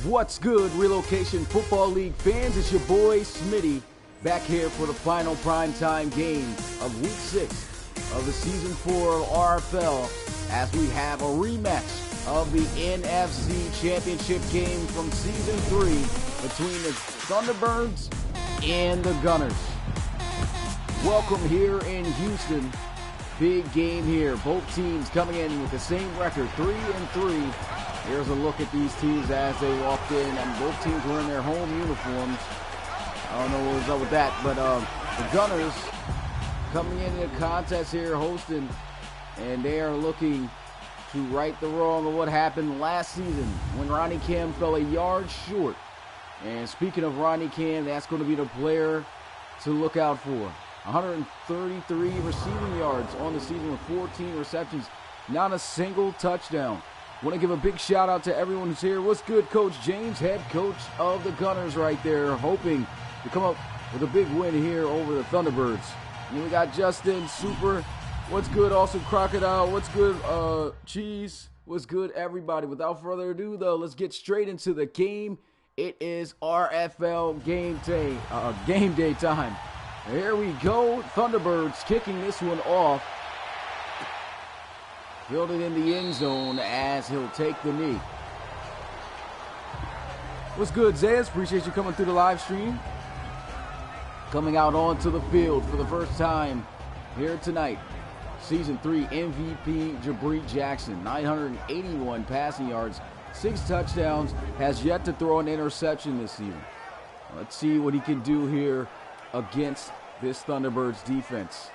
What's good, Relocation Football League fans? It's your boy Smitty back here for the final primetime game of Week 6 of the Season 4 of RFL as we have a rematch of the NFC Championship game from Season 3 between the Thunderbirds and the Gunners. Welcome here in Houston. Big game here. Both teams coming in with the same record, 3-3. Here's a look at these teams as they walked in, and both teams were in their home uniforms. I don't know what was up with that, but the Gunners coming into the contest here, hosting, and they are looking to right the wrong of what happened last season when Ronnie Cam fell a yard short. And speaking of Ronnie Cam, that's going to be the player to look out for. 133 receiving yards on the season with 14 receptions, not a single touchdown. Want to give a big shout out to everyone who's here. What's good, Coach James, head coach of the Gunners right there, hoping to come up with a big win here over the Thunderbirds. And we got Justin, Super. What's good, also Crocodile. What's good, Cheese. What's good, everybody. Without further ado, though, let's get straight into the game. It is RFL game day time. Here we go. Thunderbirds kicking this one off. Fielded in the end zone as he'll take the knee. What's good, Zez? Appreciate you coming through the live stream. Coming out onto the field for the first time here tonight. Season 3 MVP Jabri Jackson. 981 passing yards, 6 touchdowns. Has yet to throw an interception this season. Let's see what he can do here against this Thunderbirds defense.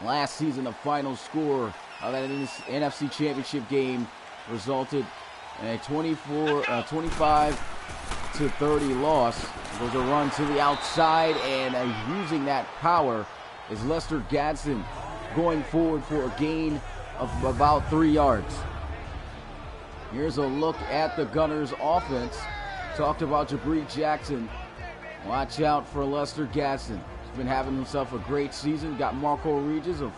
Last season, the final score of that NFC Championship game resulted in a 25-30 loss. It was a run to the outside, and using that power is Lester Gadsden going forward for a gain of about 3 yards. Here's a look at the Gunners' offense. Talked about Jabri Jackson. Watch out for Lester Gadsden. He's been having himself a great season. Got Marco Regis, a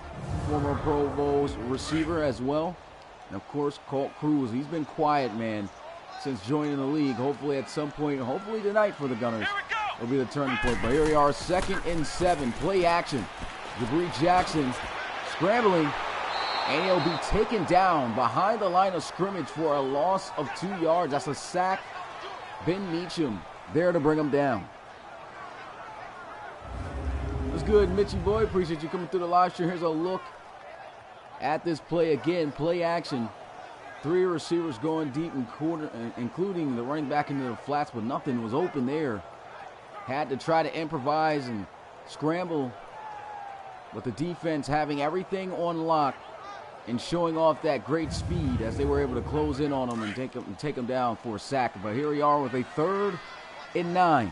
former Pro Bowl receiver as well. And of course, Colt Cruz. He's been quiet, man, since joining the league. Hopefully at some point, hopefully tonight for the Gunners, will be the turning point. But here we are, 2nd and 7. Play action. Jabri Jackson scrambling, and he'll be taken down behind the line of scrimmage for a loss of 2 yards. That's a sack. Ben Meacham there to bring him down. What's good, Mitchie boy? Appreciate you coming through the live stream. Here's a look at this play again. Play action. 3 receivers going deep in corner, including the running back into the flats, but nothing was open there. Had to try to improvise and scramble, but the defense having everything on lock and showing off that great speed as they were able to close in on them and take them down for a sack. But here we are with a 3rd and 9.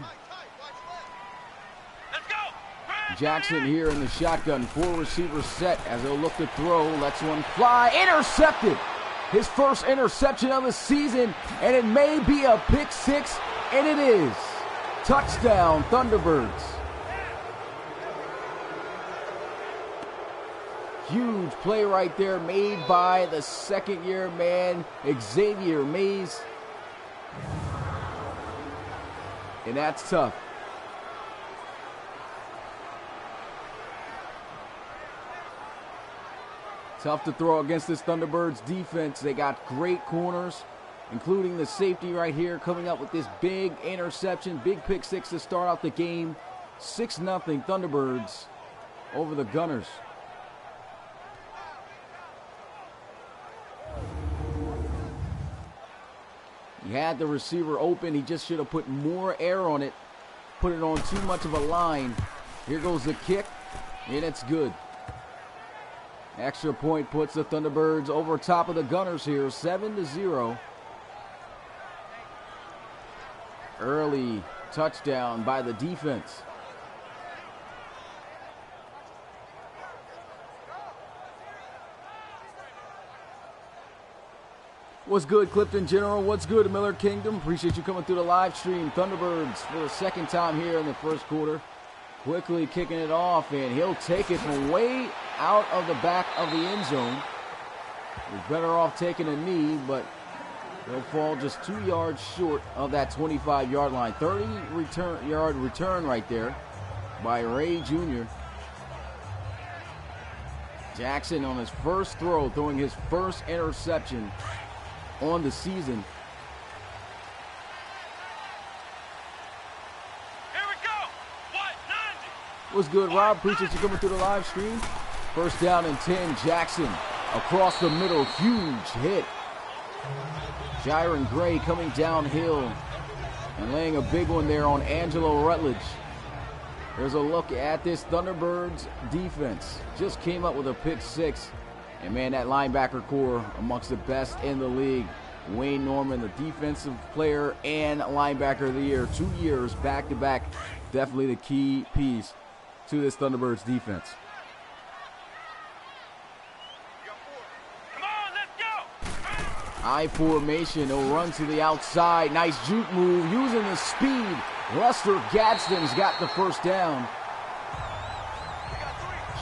Jackson here in the shotgun. 4 receivers set as they'll look to throw. Lets one fly. Intercepted. His first interception of the season, and it may be a pick 6, and it is. Touchdown, Thunderbirds. Huge play right there made by the second-year man, Xavier Mays. And that's tough. Tough to throw against this Thunderbirds defense. They got great corners, including the safety right here, coming up with this big interception. Big pick 6 to start out the game. 6-0 Thunderbirds over the Gunners. He had the receiver open. He just should have put more air on it. Put it on too much of a line. Here goes the kick, and it's good. Extra point puts the Thunderbirds over top of the Gunners here, 7-0. Early touchdown by the defense. What's good, Clifton General? What's good, Miller Kingdom? Appreciate you coming through the live stream. Thunderbirds for the 2nd time here in the first quarter. Quickly kicking it off, and he'll take it from way out of the back of the end zone. He's better off taking a knee, but They'll fall just 2 yards short of that 25-yard line. 30-yard return right there by Ray Jr. Jackson on his first throw, throwing his first interception on the season. Here we go. What? 90. What's good, Rob? Appreciate you coming through the live stream. First down and 10. Jackson across the middle. Huge hit. Jaron Gray coming downhill and laying a big one there on Angelo Rutledge. There's a look at this Thunderbirds defense. Just came up with a pick six. And, man, that linebacker core amongst the best in the league. Wayne Norman, the defensive player and linebacker of the year. 2 years back-to-back. Definitely the key piece to this Thunderbirds defense. Come on, let's go. I formation. He'll run to the outside. Nice juke move using the speed. Lester Gadsden's got the first down.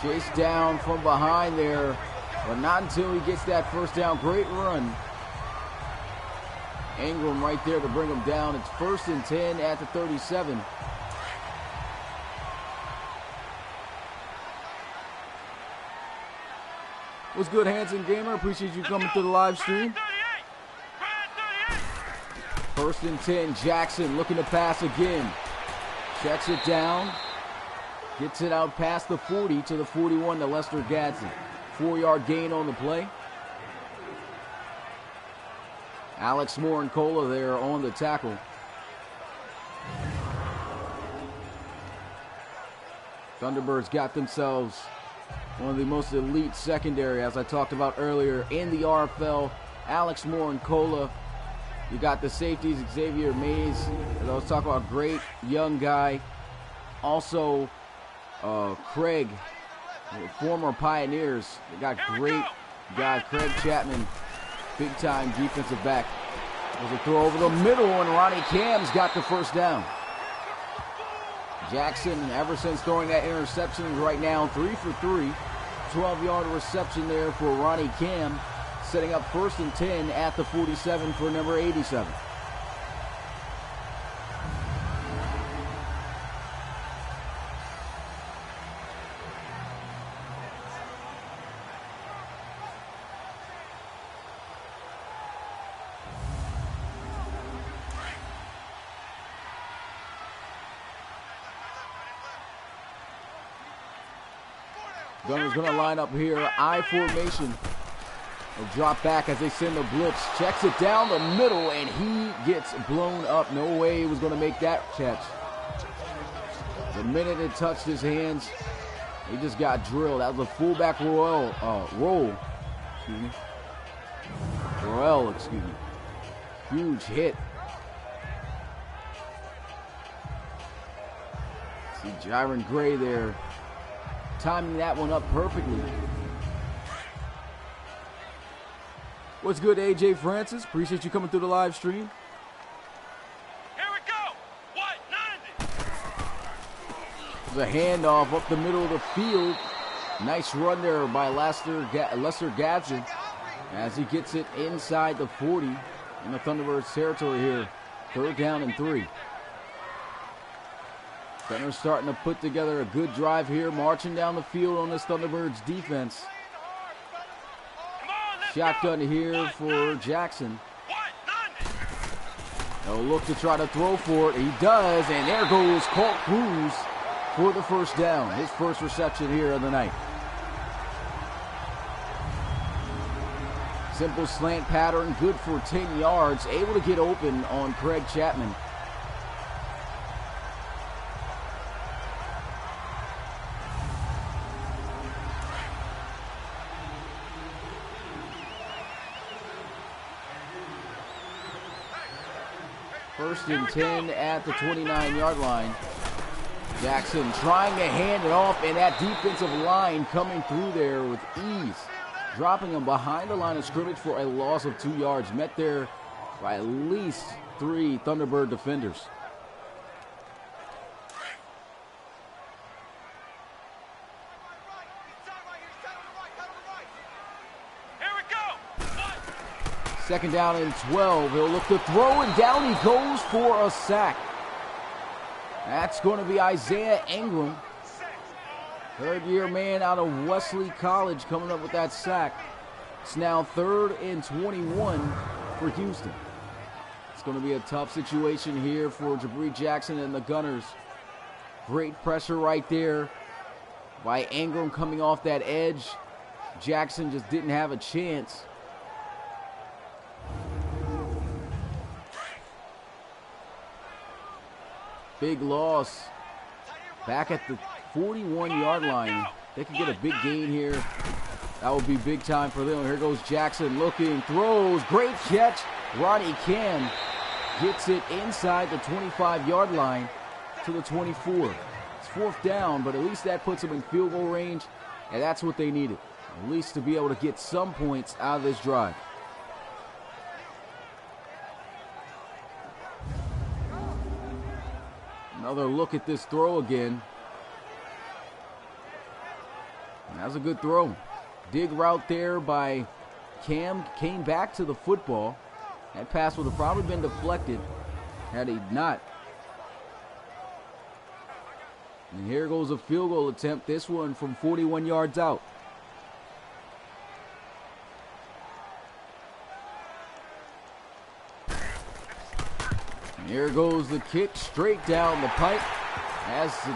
Chased down from behind there, but not until he gets that first down. Great run. Ingram right there to bring him down. It's 1st and 10 at the 37. What's good, Hanson Gamer? Appreciate you coming to the live stream. 1st and 10, Jackson looking to pass again. Checks it down. Gets it out past the 40 to the 41 to Lester Gadsden. 4-yard gain on the play. Alex Morincola there on the tackle. Thunderbirds got themselves one of the most elite secondary, as I talked about earlier, in the RFL. Alex Morincola. You got the safeties, Xavier Mays, as I was talking about, great young guy. Also, Craig, former Pioneers. They got great guy, Craig Chapman, big-time defensive back. There's a throw over the middle, and Ronnie Cam's got the first down. Jackson, ever since throwing that interception, right now 3 for 3. 12-yard reception there for Ronnie Cam, setting up 1st and 10 at the 47 for number 87. Gunner's going to line up here. I formation. They'll drop back as they send the blitz. Checks it down the middle, and he gets blown up. No way he was going to make that catch. The minute it touched his hands, he just got drilled. That was a fullback roll. Excuse me. Royale, excuse me. Huge hit. See Jaron Gray there, timing that one up perfectly. What's good, AJ Francis? Appreciate you coming through the live stream. Here we go. What? 90. There's a handoff up the middle of the field. Nice run there by Lester Gadsden as he gets it inside the 40 in the Thunderbirds territory here. 3rd down and 3. Gunner's starting to put together a good drive here, marching down the field on this Thunderbirds defense. Shotgun here for Jackson. They'll look to try to throw for it. He does, and there goes Colt Cruz for the first down. His first reception here of the night. Simple slant pattern, good for 10 yards. Able to get open on Craig Chapman. First and 10 at the 29-yard line. Jackson trying to hand it off, and that defensive line coming through there with ease. Dropping him behind the line of scrimmage for a loss of 2 yards. Met there by at least 3 Thunderbird defenders. Second down and 12. He'll look to throw, and down he goes for a sack. That's going to be Isaiah Ingram, third-year man out of Wesley College, coming up with that sack. It's now 3rd and 21 for Houston. It's going to be a tough situation here for Jabri Jackson and the Gunners. Great pressure right there by Ingram coming off that edge. Jackson just didn't have a chance. Big loss back at the 41-yard line. They could get a big gain here. That would be big time for them. Here goes Jackson looking, throws, great catch. Ronnie Cam gets it inside the 25-yard line to the 24. It's 4th down, but at least that puts them in field goal range, and that's what they needed, at least to be able to get some points out of this drive. Another look at this throw again. And that's a good throw. Dig route there by Cam. Came back to the football. That pass would have probably been deflected had he not. And here goes a field goal attempt. This one from 41 yards out. Here goes the kick straight down the pipe as the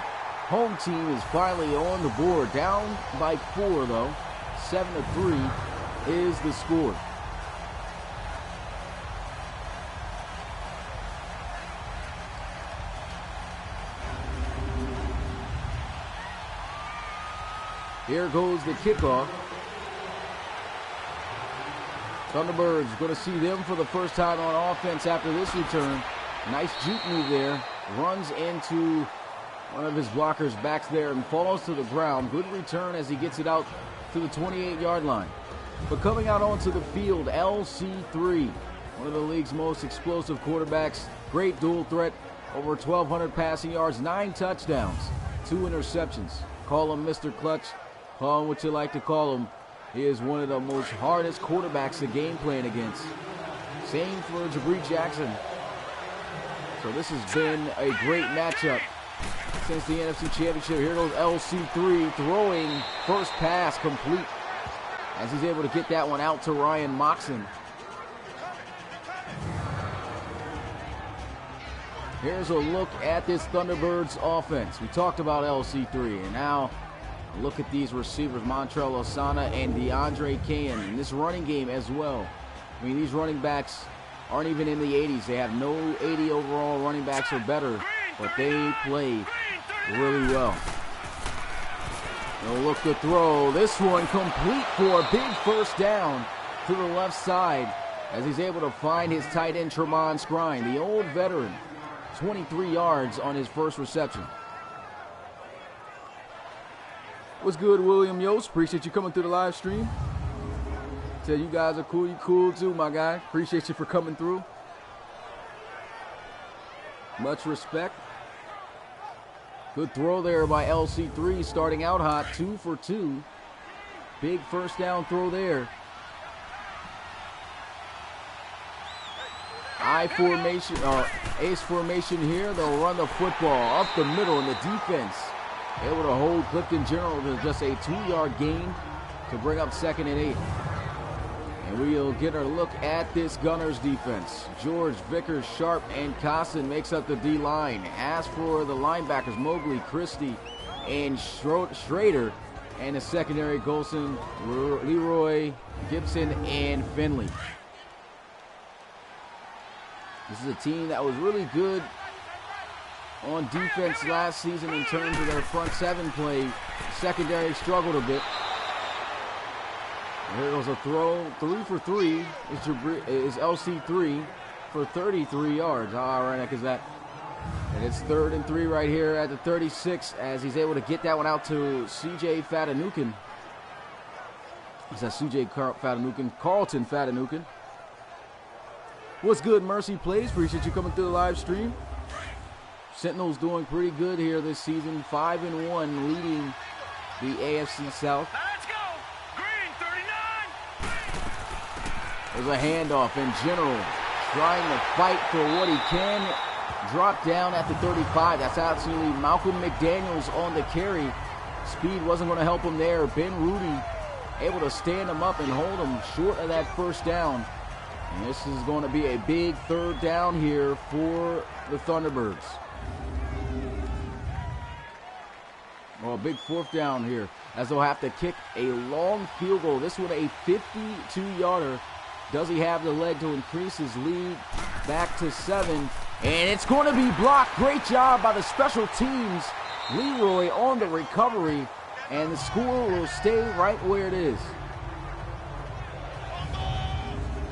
home team is finally on the board. Down by 4 though. 7-3 is the score. Here goes the kickoff. Thunderbirds going to see them for the first time on offense after this return. Nice juke move there. Runs into one of his blockers, backs there and falls to the ground. Good return as he gets it out to the 28-yard line. But coming out onto the field, LC3, one of the league's most explosive quarterbacks. Great dual threat, over 1,200 passing yards, 9 touchdowns, 2 interceptions. Call him Mr. Clutch, call him what you like to call him. He is one of the most hardest quarterbacks to game plan against. Same for Jabri Jackson. So this has been a great matchup since the NFC Championship. Here goes LC3 throwing, first pass complete as he's able to get that one out to Ryan Moxon. Here's a look at this Thunderbirds offense. We talked about LC3, and now look at these receivers, Montrell Osana and DeAndre Cain, and this running game as well. I mean, these running backs aren't even in the 80s. They have no 80 overall running backs or better, but they play really well. They'll look to throw. This one complete for a big first down to the left side as he's able to find his tight end, Tremont Scrine, the old veteran. 23 yards on his first reception. What's good, William Yost? Appreciate you coming through the live stream. Tell you guys are cool. You cool too, my guy. Appreciate you for coming through. Much respect. Good throw there by LC3, starting out hot, 2 for 2. Big first down throw there. I formation, ace formation here. They'll run the football up the middle, and the defense able to hold Clifton General to just a 2-yard gain to bring up 2nd and 8. And we'll get a look at this Gunners defense. George, Vickers, Sharp, and Costin makes up the D-line. As for the linebackers, Mobley, Christie, and Schrader, and the secondary, Golson, Leroy, Gibson, and Finley. This is a team that was really good on defense last season in terms of their front 7 play. Secondary struggled a bit. Here goes a throw, 3 for 3 is LC3 for 33 yards. How ironic is that? And it's 3rd and 3 right here at the 36 as he's able to get that one out to CJ Fatanukin. Is that CJ Fatanukin? Carlton Fatanukin. What's good, Mercy Plays? Appreciate you coming through the live stream. Sentinels doing pretty good here this season, 5-1, leading the AFC South. Let's go. Green 39. There's a handoff, and General trying to fight for what he can. Drop down at the 35. That's absolutely Malcolm McDaniels on the carry. Speed wasn't going to help him there. Ben Rudy able to stand him up and hold him short of that first down. And this is going to be a big third down here for the Thunderbirds. Well, a big fourth down here as they'll have to kick a long field goal. This one a 52-yarder. Does he have the leg to increase his lead back to 7? And it's going to be blocked. Great job by the special teams. Leroy on the recovery. And the score will stay right where it is.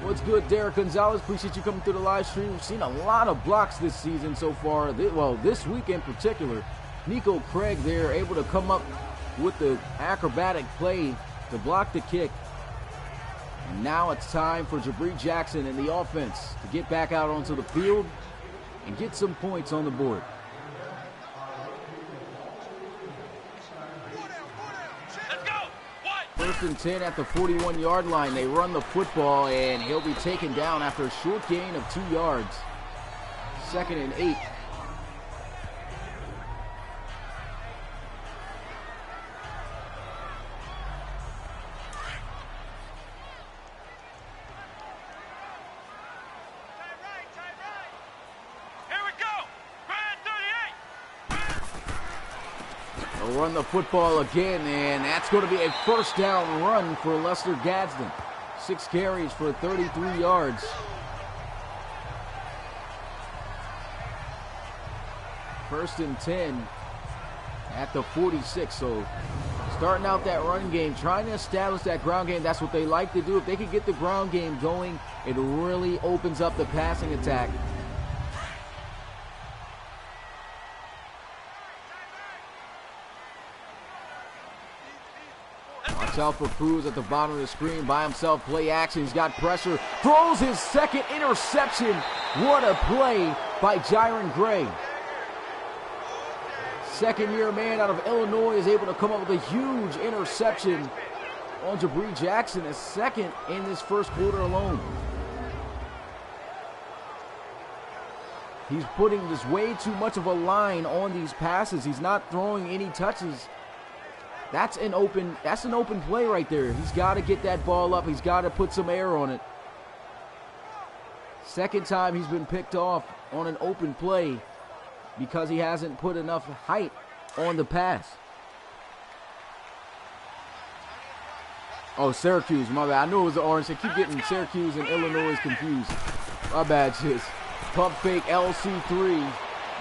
What's good, Derek Gonzalez? Appreciate you coming through the live stream. We've seen a lot of blocks this season so far. Well, this week in particular. Nico Craig there able to come up with the acrobatic play to block the kick. And now it's time for Jabri Jackson and the offense to get back out onto the field and get some points on the board. Let's go. What? First and 10 at the 41-yard line. They run the football, and he'll be taken down after a short gain of 2 yards. 2nd and 8. Run the football again, and that's going to be a first down run for Lester Gadsden. 6 carries for 33 yards. First and 10 at the 46. So starting out that run game, trying to establish that ground game. That's what they like to do. If they can get the ground game going, it really opens up the passing attack. Out for Cruz at the bottom of the screen by himself. Play action. He's got pressure. Throws his second interception. What a play by Jiron Gray. Second-year man out of Illinois is able to come up with a huge interception on Jabri Jackson, a second in this first quarter alone. He's putting just way too much of a line on these passes. He's not throwing any touches. That's an open play right there. He's got to get that ball up. He's got to put some air on it. Second time he's been picked off on an open play because he hasn't put enough height on the pass. Oh, Syracuse, my bad. I knew it was the orange. I keep getting Syracuse and Illinois confused. My bad, Chiz. Pump fake LC3.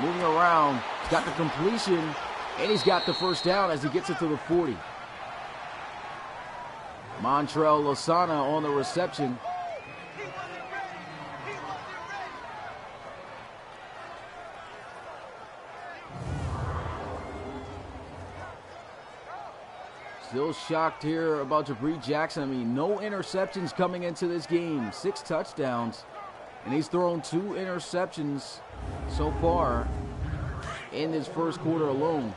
Moving around. He's got the completion. And he's got the first down as he gets it to the 40. Montrell Lozana on the reception. Still shocked here about Jabri Jackson. I mean, no interceptions coming into this game. 6 touchdowns. And he's thrown 2 interceptions so far in this first quarter alone.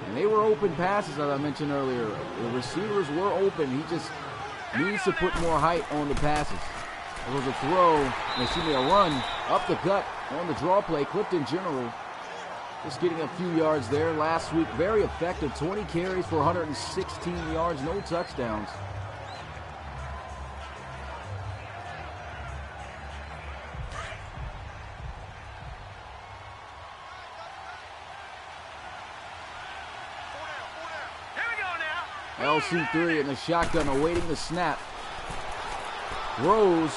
And they were open passes, as I mentioned earlier. The receivers were open. He just needs to put more height on the passes. There was a run up the gut on the draw play. Clifton General just getting a few yards there last week. Very effective. 20 carries for 116 yards, no touchdowns. LC3 in the shotgun awaiting the snap. Throws.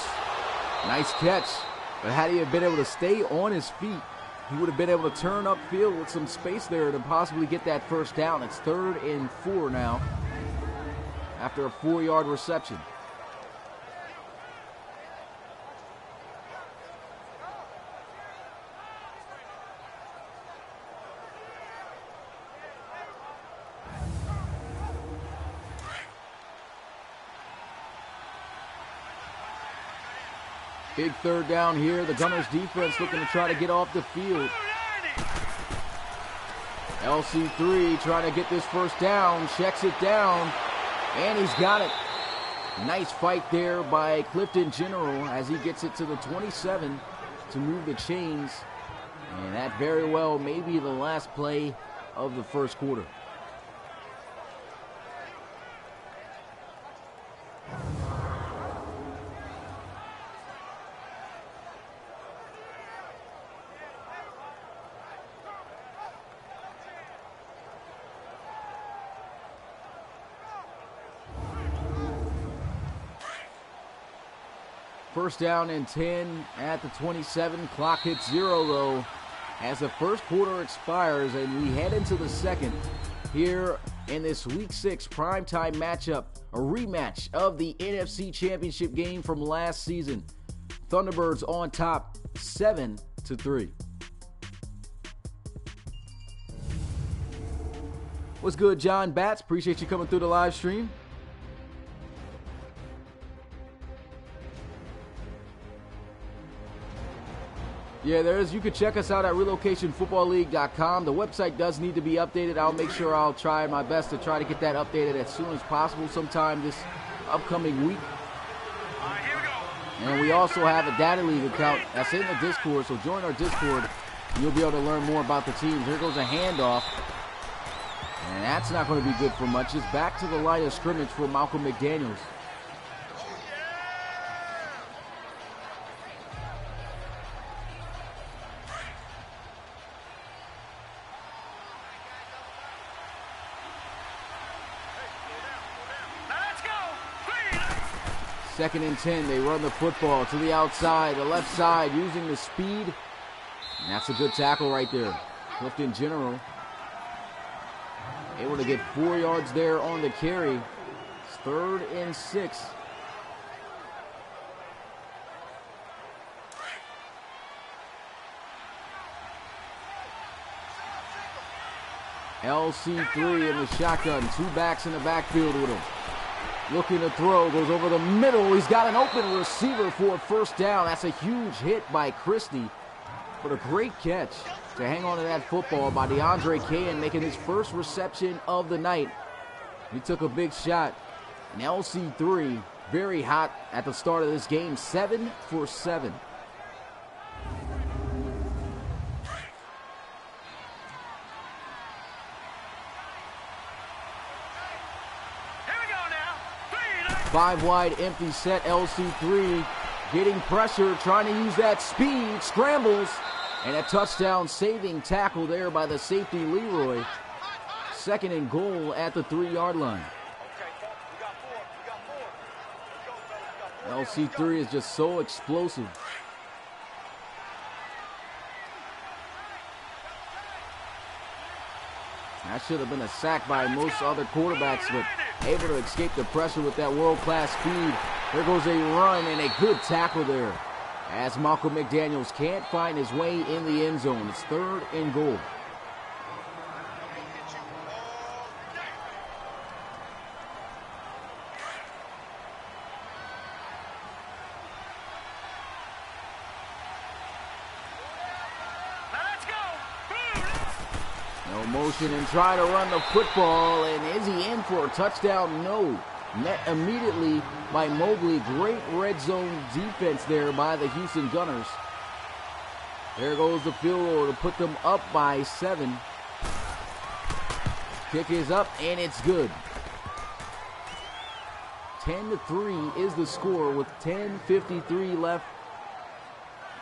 Nice catch. But had he been able to stay on his feet, he would have been able to turn upfield with some space there to possibly get that first down. It's 3rd and 4 now after a 4-yard reception. Big third down here. The Gunners defense looking to try to get off the field. LC3 trying to get this first down. Checks it down. And he's got it. Nice fight there by Clifton General as he gets it to the 27 to move the chains. And that very well may be the last play of the first quarter. First down and 10 at the 27. Clock hits 0 though as the first quarter expires and we head into the second here in this Week 6 primetime matchup, a rematch of the NFC Championship game from last season. Thunderbirds on top 7-3. What's good, John Batts? Appreciate you coming through the live stream. Yeah, there is. You can check us out at relocationfootballleague.com. The website does need to be updated. I'll make sure I'll try my best to try to get that updated as soon as possible sometime this upcoming week. All right, here we go. And we also have a Data League account that's in the Discord, so join our Discord. You'll be able to learn more about the teams. Here goes a handoff. And that's not going to be good for much. It's back to the line of scrimmage for Malcolm McDaniels. Second and 10, they run the football to the outside, the left side, using the speed. And that's a good tackle right there. Clifton General able to get 4 yards there on the carry. It's 3rd and 6. LC3 in the shotgun, 2 backs in the backfield with him. Looking to throw, goes over the middle. He's got an open receiver for a first down. That's a huge hit by Christie, but a great catch to hang on to that football by DeAndre Cahan, making his first reception of the night. He took a big shot. And LC3 very hot at the start of this game, 7 for 7. Five wide, empty set. LC3 getting pressure, trying to use that speed, scrambles, and a touchdown saving tackle there by the safety Leroy. 2nd and goal at the 3-yard line. LC3 is just so explosive. That should have been a sack by most other quarterbacks, but able to escape the pressure with that world-class speed. There goes a run and a good tackle there as Malcolm McDaniels can't find his way in the end zone. It's 3rd and goal. Motion and try to run the football, and is he in for a touchdown? No. Met immediately by Mobley. Great red zone defense there by the Houston Gunners. There goes the field goal to put them up by 7. Kick is up and it's good. 10-3 is the score with 10:53 left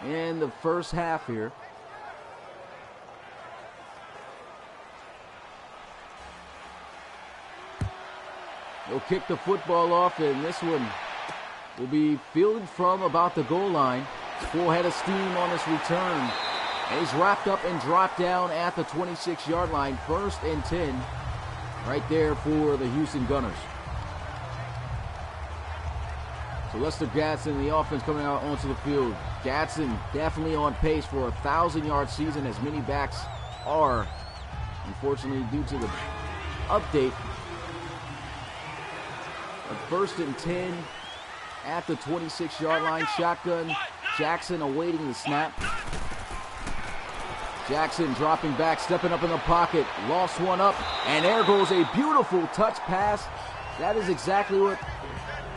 in the first half here. They'll kick the football off, and this one will be fielded from about the goal line. Full head of steam on this return. And he's wrapped up and dropped down at the 26-yard line. 1st and 10 right there for the Houston Gunners. So Lester Gatson, the offense coming out onto the field. Gatson definitely on pace for a 1,000-yard season, as many backs are. Unfortunately, due to the update. But 1st and 10 at the 26-yard line. Shotgun. Jackson awaiting the snap. Jackson dropping back, stepping up in the pocket. Lost one up, and there goes a beautiful touch pass. That is exactly what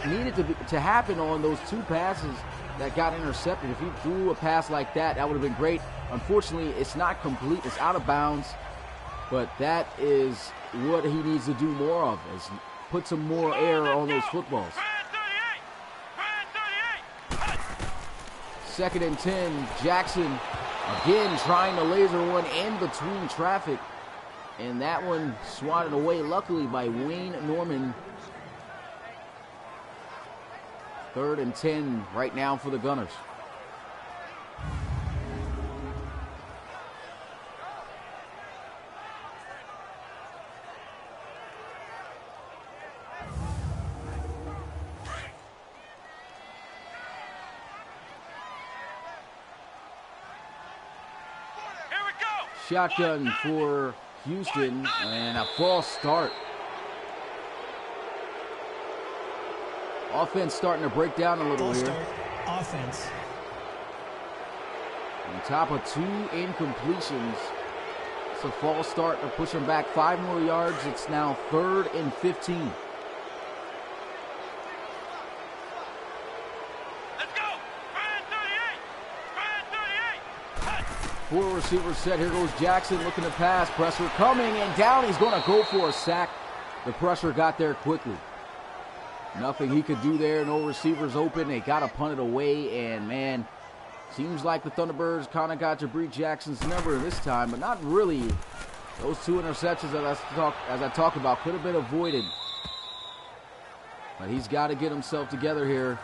needed to happen on those two passes that got intercepted. If he threw a pass like that, that would have been great. Unfortunately, it's not complete. It's out of bounds. But that is what he needs to do more of, is put some more air on those footballs. 2nd and 10. Jackson again trying to laser one in between traffic. And that one swatted away, luckily, by Wayne Norman. 3rd and 10 right now for the Gunners. Shotgun for Houston, and a false start. Offense starting to break down a little here. Offense. On top of 2 incompletions. It's a false start to push them back 5 more yards. It's now 3rd and 15. Four receivers set. Here goes Jackson looking to pass. Pressure coming and down. He's going to go for a sack. The pressure got there quickly. Nothing he could do there. No receivers open. They got to punt it away. And, man, seems like the Thunderbirds kind of got Jabri Jackson's number this time, but not really. Those 2 interceptions, as I talked about, could have been avoided. But he's got to get himself together here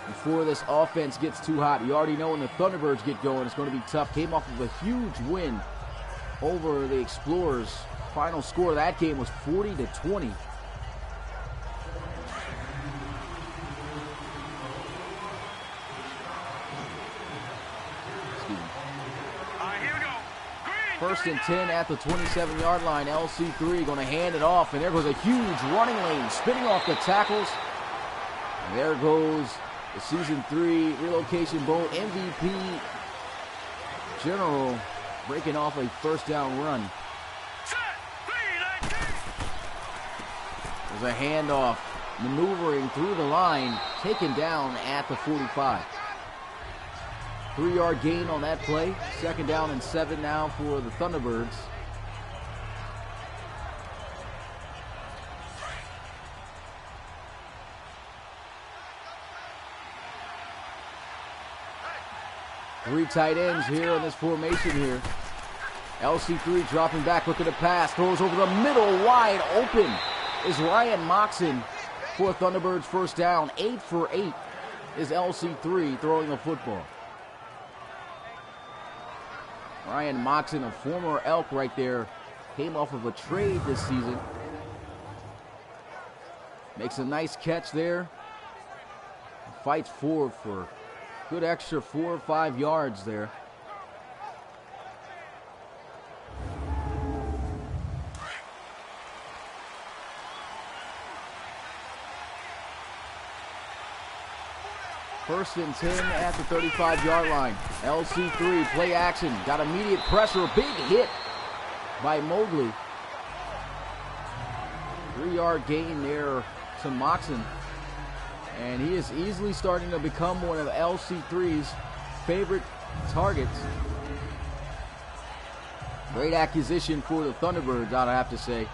before this offense gets too hot. You already know when the Thunderbirds get going, it's going to be tough. Came off of a huge win over the Explorers. Final score of that game was 40-20. First and 10 at the 27-yard line. LC3 going to hand it off, and there goes a huge running lane, spinning off the tackles. And there goes the Season 3 Relocation Bowl MVP General, breaking off a first down run. There's a handoff, maneuvering through the line, taken down at the 45. 3-yard gain on that play. 2nd down and 7 now for the Thunderbirds. Three tight ends here in this formation here. LC3 dropping back, looking to pass, throws over the middle, wide open is Ryan Moxon for Thunderbirds first down. 8 for 8 is LC3 throwing the football. Ryan Moxon, a former Elk right there, came off of a trade this season. Makes a nice catch there. Fights forward for good extra 4 or 5 yards there. First and 10 at the 35-yard line. LC3, play action. Got immediate pressure. Big hit by Mobley. 3-yard gain there to Moxon. And he is easily starting to become one of LC3's favorite targets. Great acquisition for the Thunderbirds, I'd have to say.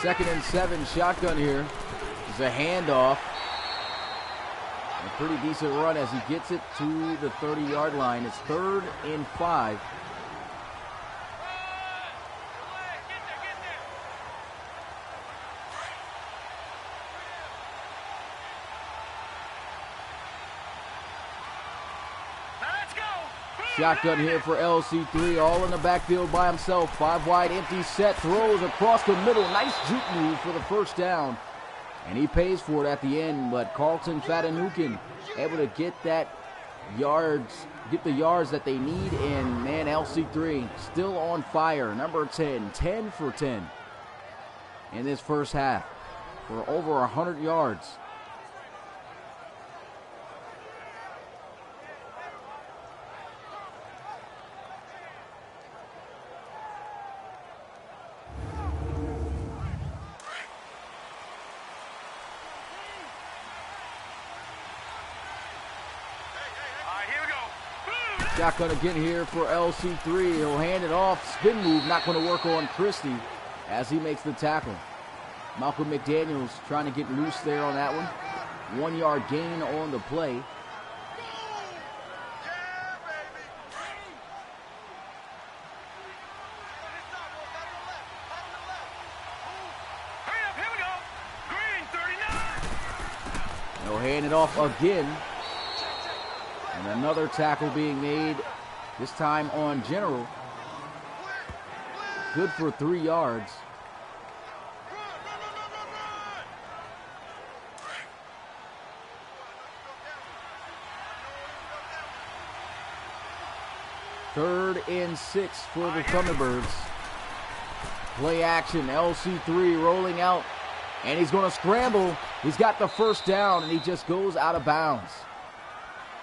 Second and 7, shotgun here. It's a handoff. A pretty decent run as he gets it to the 30-yard line. It's 3rd and 5. Shotgun here for LC3, all in the backfield by himself. 5 wide, empty set, throws across the middle. Nice juke move for the first down. And he pays for it at the end, but Carlton Fatanukin able to get the yards that they need, and man, LC3 still on fire. Number 10, 10 for 10 in this first half. for over 100 yards. Shotgun again here for LC3. He'll hand it off. Spin move not going to work on Christie as he makes the tackle. Malcolm McDaniels trying to get loose there on that one. 1 yard gain on the play. He'll hand it off again. And another tackle being made, this time on General. Good for 3 yards. Third and 6 for the Thunderbirds. Play action, LC3 rolling out, and he's going to scramble. He's got the first down, and he just goes out of bounds.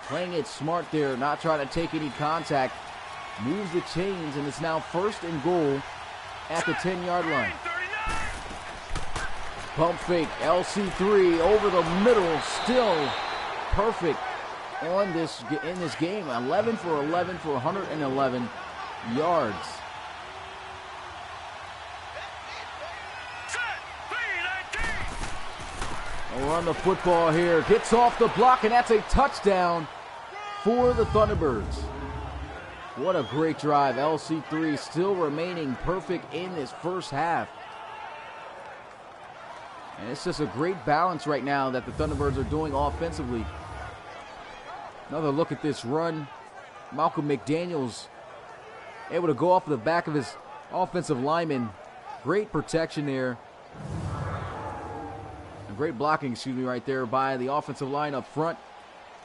Playing it smart there, not trying to take any contact. Moves the chains, and it's now 1st and goal at the 10-yard line. Pump fake, LC3 over the middle, still perfect on this in this game. 11 for 11 for 111 yards. They'll run the football here. Gets off the block, and that's a touchdown for the Thunderbirds. What a great drive. LC3 still remaining perfect in this first half. And it's just a great balance right now that the Thunderbirds are doing offensively. Another look at this run. Malcolm McDaniels able to go off the back of his offensive lineman. Great protection there. And great blocking, right there by the offensive line up front.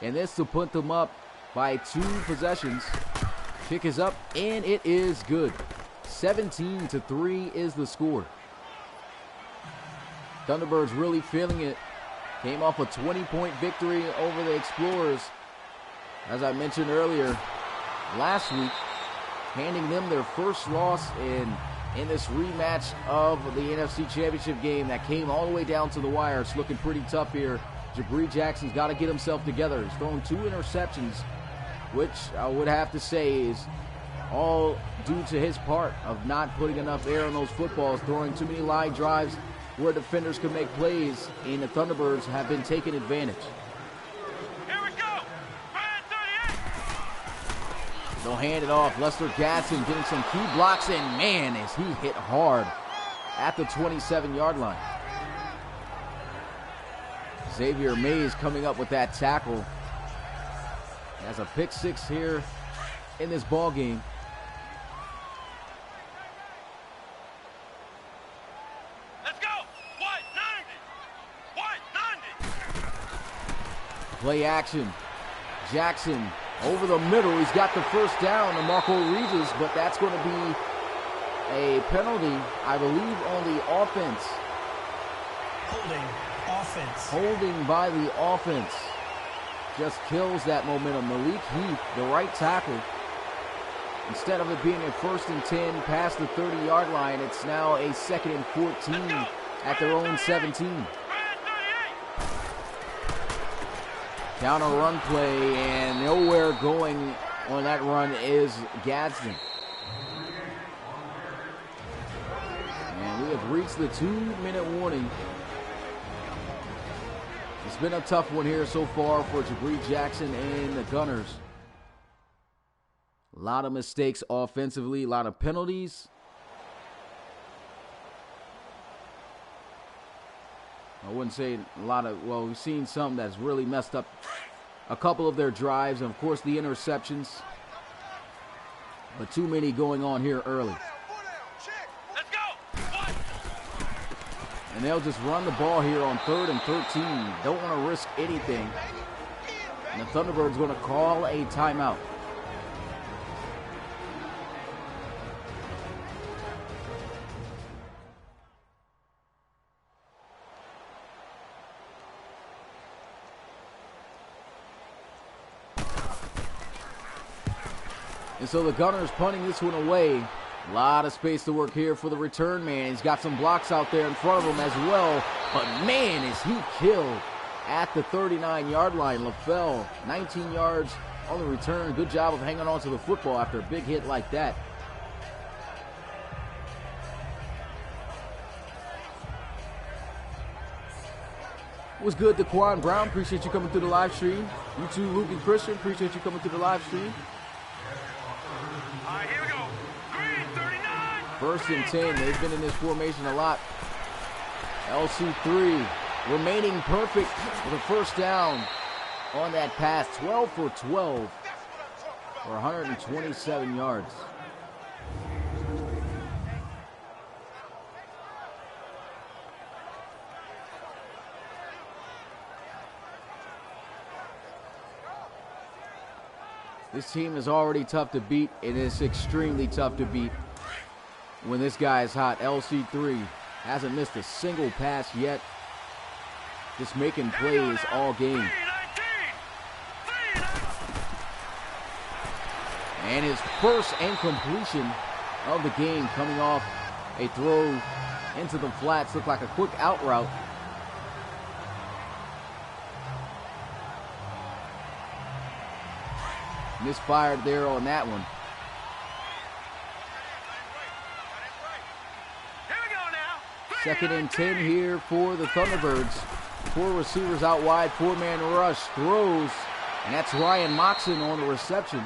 And this to put them up by 2 possessions. Kick is up, and it is good. 17-3 is the score. Thunderbirds really feeling it. Came off a 20-point victory over the Explorers, as I mentioned earlier, last week, handing them their first loss in this rematch of the NFC Championship game that came all the way down to the wire. It's looking pretty tough here. Jabri Jackson's got to get himself together. He's thrown 2 interceptions, which I would have to say is all due to his part of not putting enough air on those footballs, throwing too many line drives where defenders could make plays, and the Thunderbirds have been taking advantage. Here we go. They'll hand it off. Lester Gadsden getting some key blocks in. Man, is he hit hard at the 27-yard line. Xavier Mays coming up with that tackle. He has a pick 6 here in this ball game. Let's go. White 90. Play action. Jackson over the middle. He's got the first down to Marco Regis, but that's going to be a penalty, I believe, on the offense. Holding by the offense. Just kills that momentum. Malik Heath, the right tackle. Instead of it being a 1st and 10 past the 30-yard line, it's now a 2nd and 14 at their own 17. Counter run play, and nowhere going on that run is Gadsden. And we have reached the 2-minute warning. It's been a tough one here so far for Jabri Jackson and the Gunners. A lot of mistakes offensively, a lot of penalties. I wouldn't say a lot of, well, we've seen some that's really messed up a couple of their drives, and of course the interceptions. But too many going on here early. Let's go. And they'll just run the ball here on 3rd and 13. Don't want to risk anything. And the Thunderbirds going to call a timeout. And so the Gunners punting this one away. A lot of space to work here for the return man. He's got some blocks out there in front of him as well. But man, is he killed at the 39-yard line. LaFell, 19 yards on the return. Good job of hanging on to the football after a big hit like that. What's good, Daquan Brown? Appreciate you coming through the live stream. You too, Luke and Christian. Appreciate you coming through the live stream. All right, here we go. Green, 39. First and 10. They've been in this formation a lot. LC3 remaining perfect with a first down on that pass. 12 for 12 for 127 yards. This team is already tough to beat. It is extremely tough to beat when this guy is hot. LC3 hasn't missed a single pass yet. Just making plays all game. And his first incompletion of the game coming off a throw into the flats. Looked like a quick out route. Misfired there on that one. Second and 10 here for the Thunderbirds. 4 receivers out wide, 4-man rush, throws, and that's Ryan Moxon on the reception.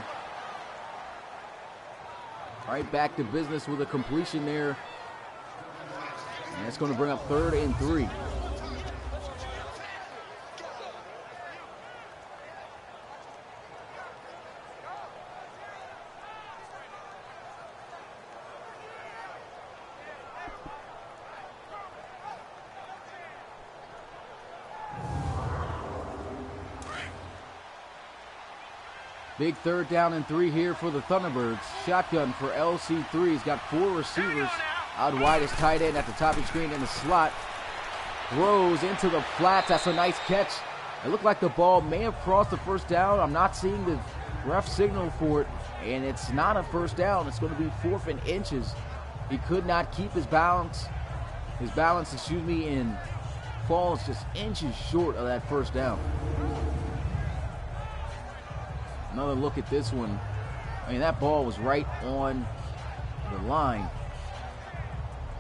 Right back to business with a completion there. And that's going to bring up 3rd and 3. Big 3rd down and 3 here for the Thunderbirds. Shotgun for LC3. He's got 4 receivers out wide. His tight end at the top of the screen in the slot. Throws into the flats. That's a nice catch. It looked like the ball may have crossed the first down. I'm not seeing the ref signal for it. And it's not a first down. It's going to be 4th and inches. He could not keep his balance. And falls just inches short of that first down. Another look at this one. I mean, that ball was right on the line.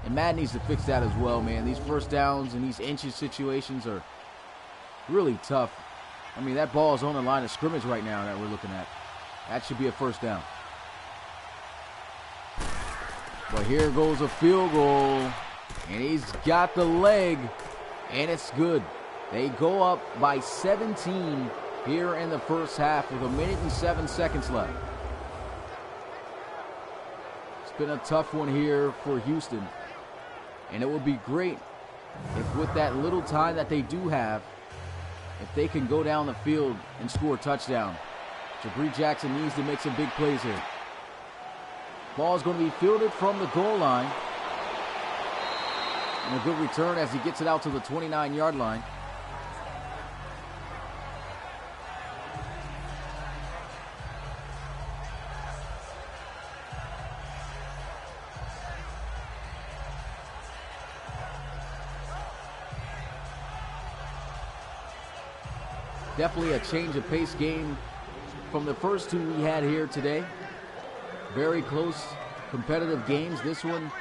And Madden needs to fix that as well, man. These first downs and these inches situations are really tough. I mean, that ball is on the line of scrimmage right now that we're looking at. That should be a first down. But here goes a field goal. And he's got the leg. And it's good. They go up by 17 here in the first half with 1 minute and 7 seconds left. It's been a tough one here for Houston. And it would be great if with that little time that they do have, if they can go down the field and score a touchdown. Jabri Jackson needs to make some big plays here. Ball is going to be fielded from the goal line. And a good return as he gets it out to the 29-yard line. Definitely a change of pace game from the first 2 we had here today. Very close, competitive games. This one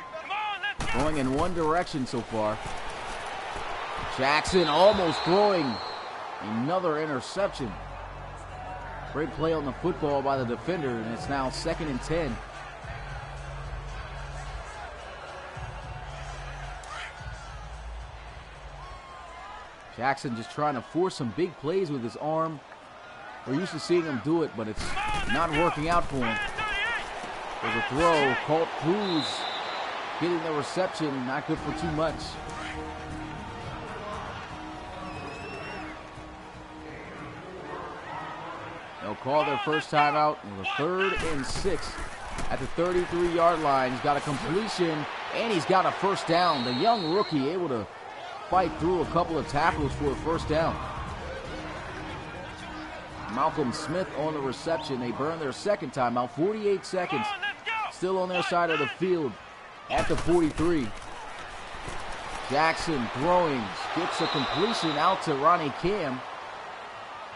going in one direction so far. Jackson almost throwing another interception. Great play on the football by the defender, and it's now 2nd and 10. Jackson just trying to force some big plays with his arm. We're used to seeing him do it, but it's not working out for him. There's a throw. Colt Cruz getting the reception. Not good for too much. They'll call their first timeout with a 3rd and 6 at the 33-yard line. He's got a completion, and he's got a first down. The young rookie able to fight through a couple of tackles for a first down. Malcolm Smith on the reception. They burn their second timeout. 48 seconds. Still on their side of the field at the 43. Jackson throwing. Gets a completion out to Ronnie Cam.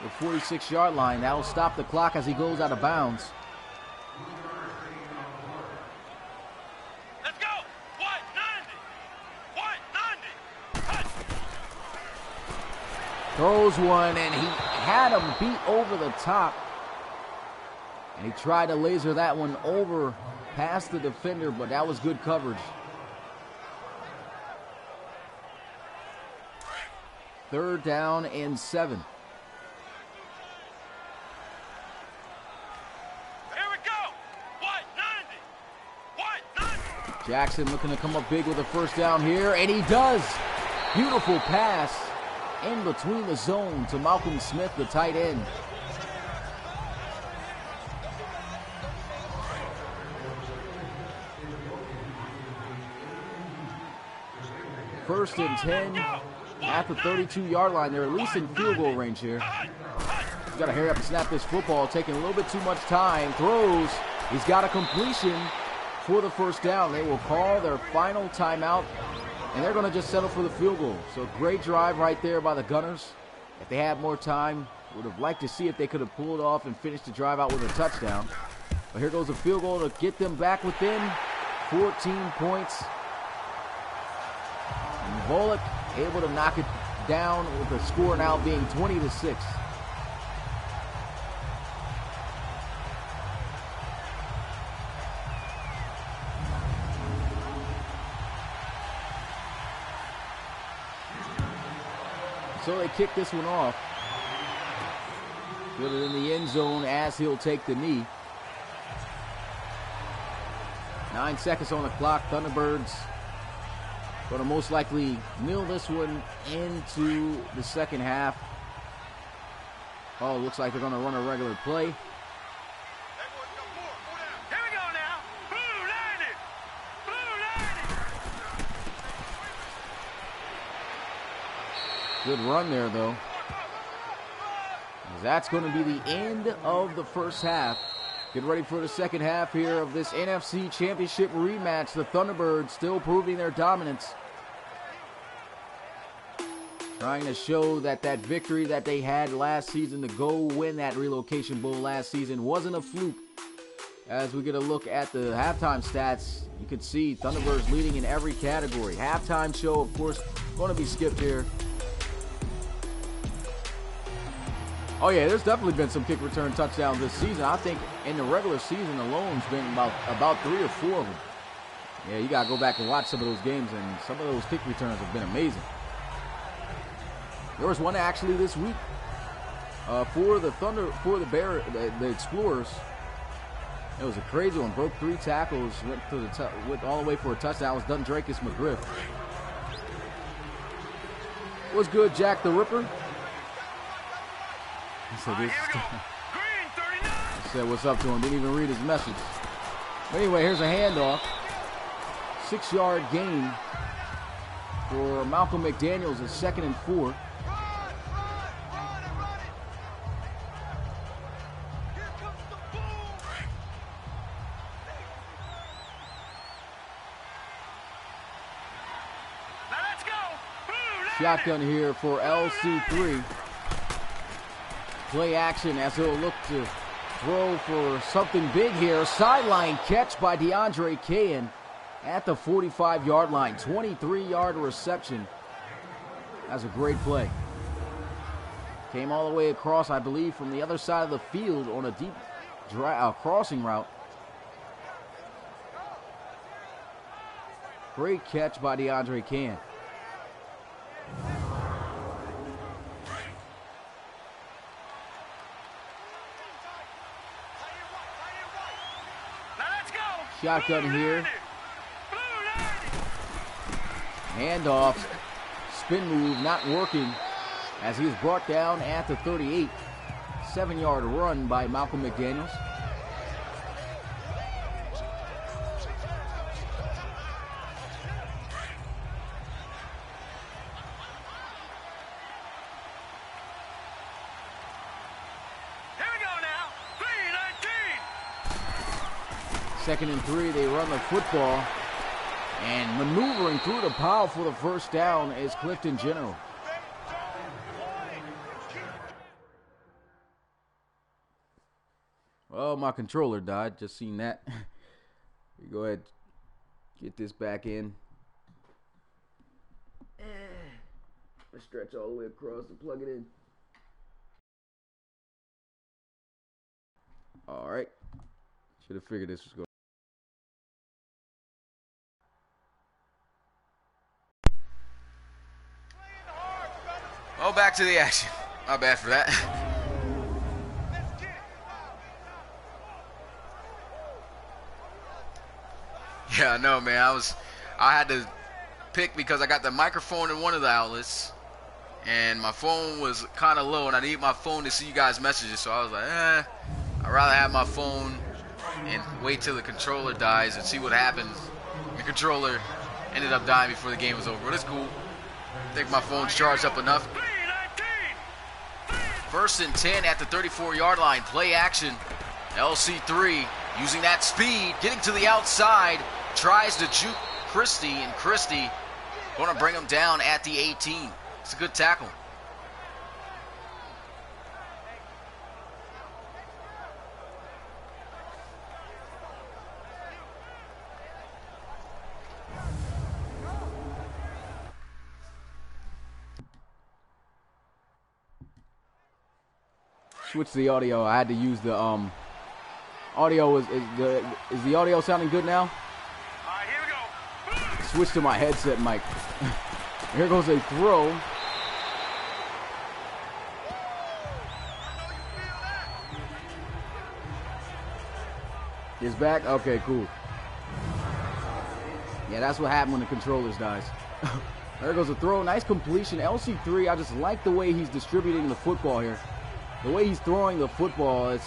The 46-yard line. That'll stop the clock as he goes out of bounds. Let's go. What? 90. Throws one, and he had him beat over the top. And he tried to laser that one over past the defender, but that was good coverage. 3rd down and 7. Here we go. What? 90. Jackson looking to come up big with a first down here, and he does. Beautiful pass in between the zone to Malcolm Smith, the tight end. First and 10 at the 32-yard line. They're at least in field goal range here. He's got to hurry up and snap this football, taking a little bit too much time. Throws. He's got a completion for the first down. They will call their final timeout, and they're going to just settle for the field goal. So great drive right there by the Gunners. If they had more time, would have liked to see if they could have pulled off and finished the drive out with a touchdown. But here goes a field goal to get them back within 14 points. And Bullock able to knock it down with the score now being 20-6. So they kick this one off. Put it in the end zone as he'll take the knee. 9 seconds on the clock. Thunderbirds going to most likely mill this one into the second half. Oh, it looks like they're going to run a regular play. Here we go now. Blue 90. Good run there, though. That's going to be the end of the first half. Get ready for the second half here of this NFC Championship rematch. The Thunderbirds still proving their dominance. Trying to show that that victory that they had last season to go win that Relocation Bowl last season wasn't a fluke. As we get a look at the halftime stats, you can see Thunderbirds leading in every category. Halftime show, of course, going to be skipped here. Oh yeah, there's definitely been some kick return touchdowns this season. I think in the regular season alone, it's been about 3 or 4 of them. Yeah, you gotta go back and watch some of those games, and some of those kick returns have been amazing. There was one actually this week for the Explorers. It was a crazy one. Broke 3 tackles, went all the way for a touchdown. It was Dundrakis McGriff. What's good, Jack the Ripper? He said what's up to him. Didn't even read his message. But anyway, here's a handoff. 6-yard gain for Malcolm McDaniels. It's 2nd and 4. Shotgun here for LC3. Play action as he'll look to throw for something big here. Sideline catch by DeAndre Cahan at the 45-yard line. 23-yard reception. That's a great play. Came all the way across, I believe, from the other side of the field on a deep crossing route. Great catch by DeAndre Cahan. Shotgun here. Handoff. Spin move not working as he was brought down at the 38. 7-yard run by Malcolm McDaniels. 2nd and 3, they run the football. And maneuvering through the pile for the first down is Clifton General. Oh, my controller died. Just seen that. Go ahead. Get this back in. Let's stretch all the way across and plug it in. All right. Should have figured this was going. Oh, back to the action. Not bad for that. Yeah, I know, man. I had to pick because I got the microphone in one of the outlets, and my phone was kind of low, and I need my phone to see you guys' messages. So I was like, I'd rather have my phone and wait till the controller dies and see what happens. The controller ended up dying before the game was over, but it's cool. I think my phone's charged up enough. 1st and 10 at the 34-yard line. Play action. LC3 using that speed, getting to the outside, tries to juke Christie, and Christie going to bring him down at the 18. It's a good tackle. Switch the audio. I had to use the audio. Is the audio sounding good now? Here we go. Switch to my headset mic. Here goes a throw. Is back? Okay, cool. Yeah, that's what happened when the controllers dies. There goes a throw. Nice completion. LC3, I just like the way he's distributing the football here. The way he's throwing the football,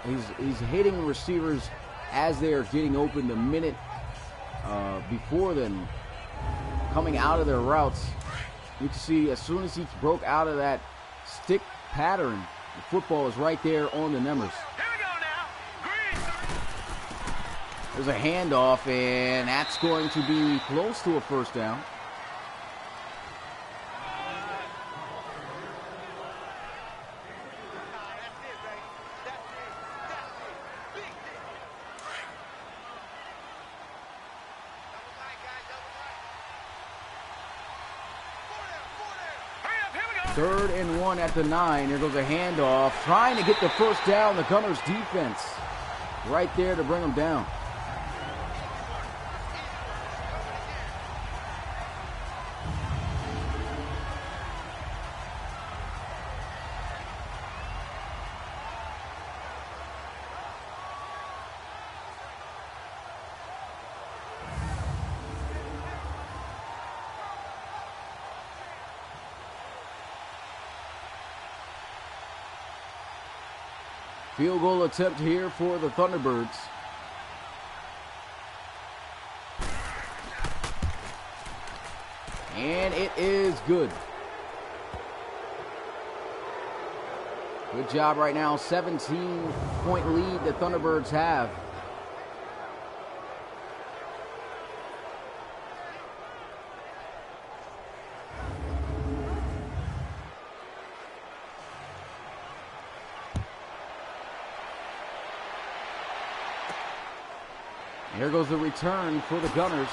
he's hitting receivers as they are getting open the minute before them coming out of their routes. You can see as soon as he broke out of that stick pattern, the football is right there on the numbers. Here we go now. Green. There's a handoff, and that's going to be close to a first down. Third and 1 at the 9. Here goes a handoff. Trying to get the first down. The Gunners defense right there to bring them down. Field goal attempt here for the Thunderbirds. And it is good. Good job right now. 17-point lead the Thunderbirds have. Here goes the return for the Gunners.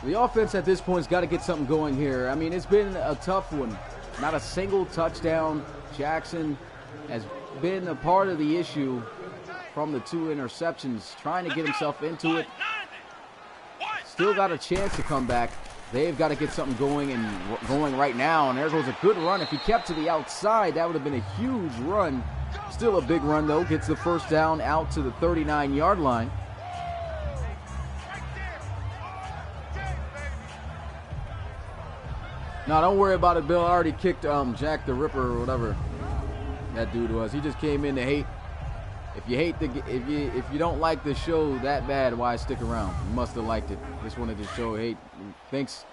The offense at this point has got to get something going here. I mean, it's been a tough one. Not a single touchdown. Jackson has been a part of the issue from the 2 interceptions, trying to get himself into it. Still got a chance to come back. They've got to get something going right now. And there goes a good run. If he kept to the outside, that would have been a huge run. Still a big run, though. Gets the first down out to the 39-yard line. No, don't worry about it, Bill. I already kicked Jack the Ripper or whatever that dude was. He just came in to hate. if you don't like the show that bad, why stick around? You must have liked it. Just wanted to show, hey, thanks.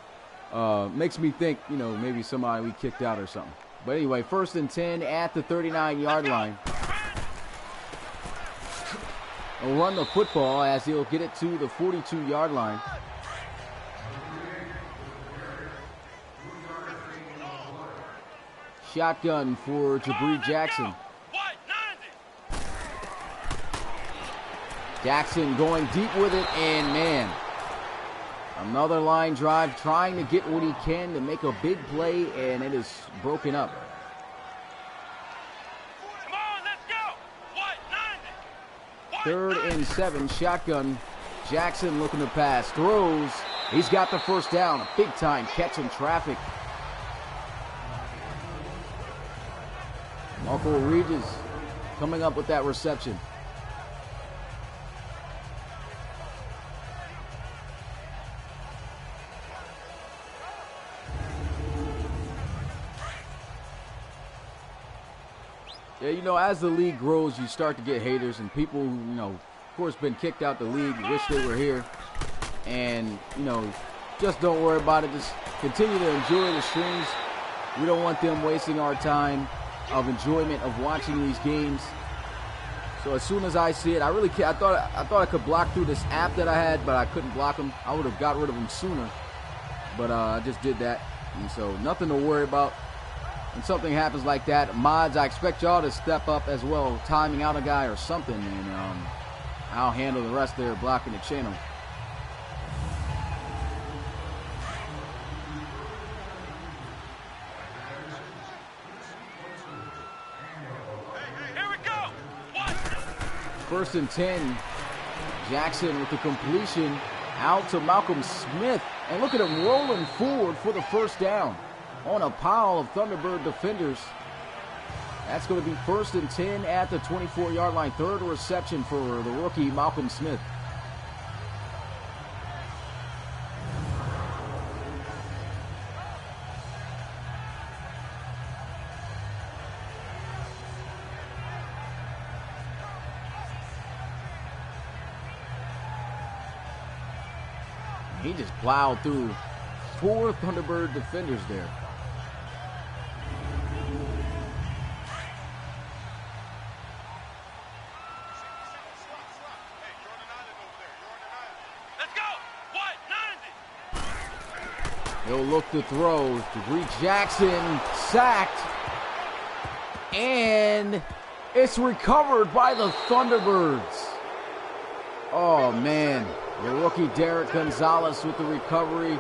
Makes me think, maybe somebody we kicked out or something. But anyway, 1st and 10 at the 39-yard line. He'll run the football as he'll get it to the 42-yard line. Shotgun for Jabri Jackson. Jackson going deep with it, and man, another line drive trying to get what he can to make a big play, and it is broken up. Come on, let's go. What? 90. 3rd and 7, shotgun. Jackson looking to pass, throws. He's got the first down, a big time catch in traffic. Marco Regis coming up with that reception. Yeah, as the league grows, you start to get haters and people who, of course, been kicked out the league, wish they were here. And, just don't worry about it. Just continue to enjoy the streams. We don't want them wasting our time of enjoyment of watching these games. So as soon as I see it, I really can't. I thought I could block through this app that I had, but I couldn't block them. I would have got rid of them sooner. But I just did that. And so nothing to worry about. When something happens like that, mods, I expect y'all to step up as well, timing out a guy or something, and I'll handle the rest there, blocking the channel. Here we go. What? 1st and 10. Jackson with the completion out to Malcolm Smith, and look at him rolling forward for the first down on a pile of Thunderbird defenders. That's going to be 1st and 10 at the 24-yard line. 3rd reception for the rookie Malcolm Smith. He just plowed through 4 Thunderbird defenders there. He'll look to throw. Jabri Jackson sacked. And it's recovered by the Thunderbirds. Oh, man. The rookie Derek Gonzalez with the recovery.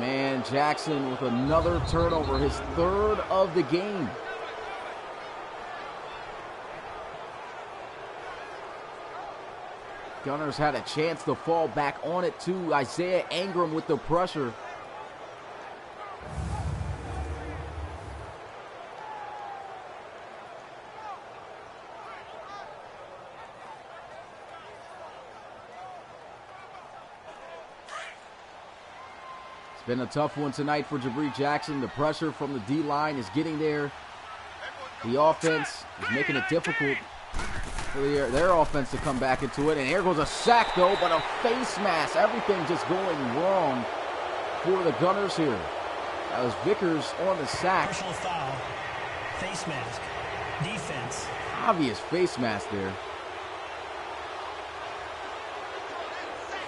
Man, Jackson with another turnover, his 3rd of the game. Gunners had a chance to fall back on it too. Isaiah Ingram with the pressure. Been a tough one tonight for Jabri Jackson. The pressure from the D-line is getting there. The offense is making it difficult for their offense to come back into it. And here goes a sack, though, but a face mask. Everything just going wrong for the Gunners here. That was Vickers on the sack. Personal foul, face mask, defense. Obvious face mask there.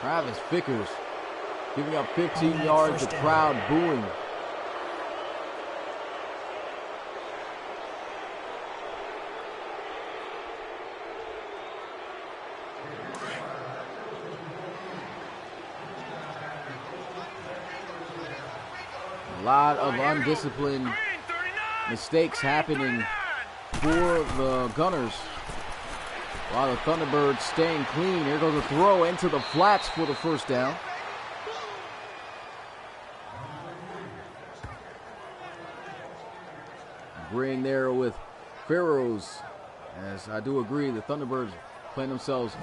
Travis Vickers giving up 15 yards, the crowd booing. A lot of undisciplined mistakes happening for the Gunners, while the Thunderbirds staying clean. Here goes a throw into the flats for the first down. Agreeing there with Pharaohs, as I do agree, the Thunderbirds playing themselves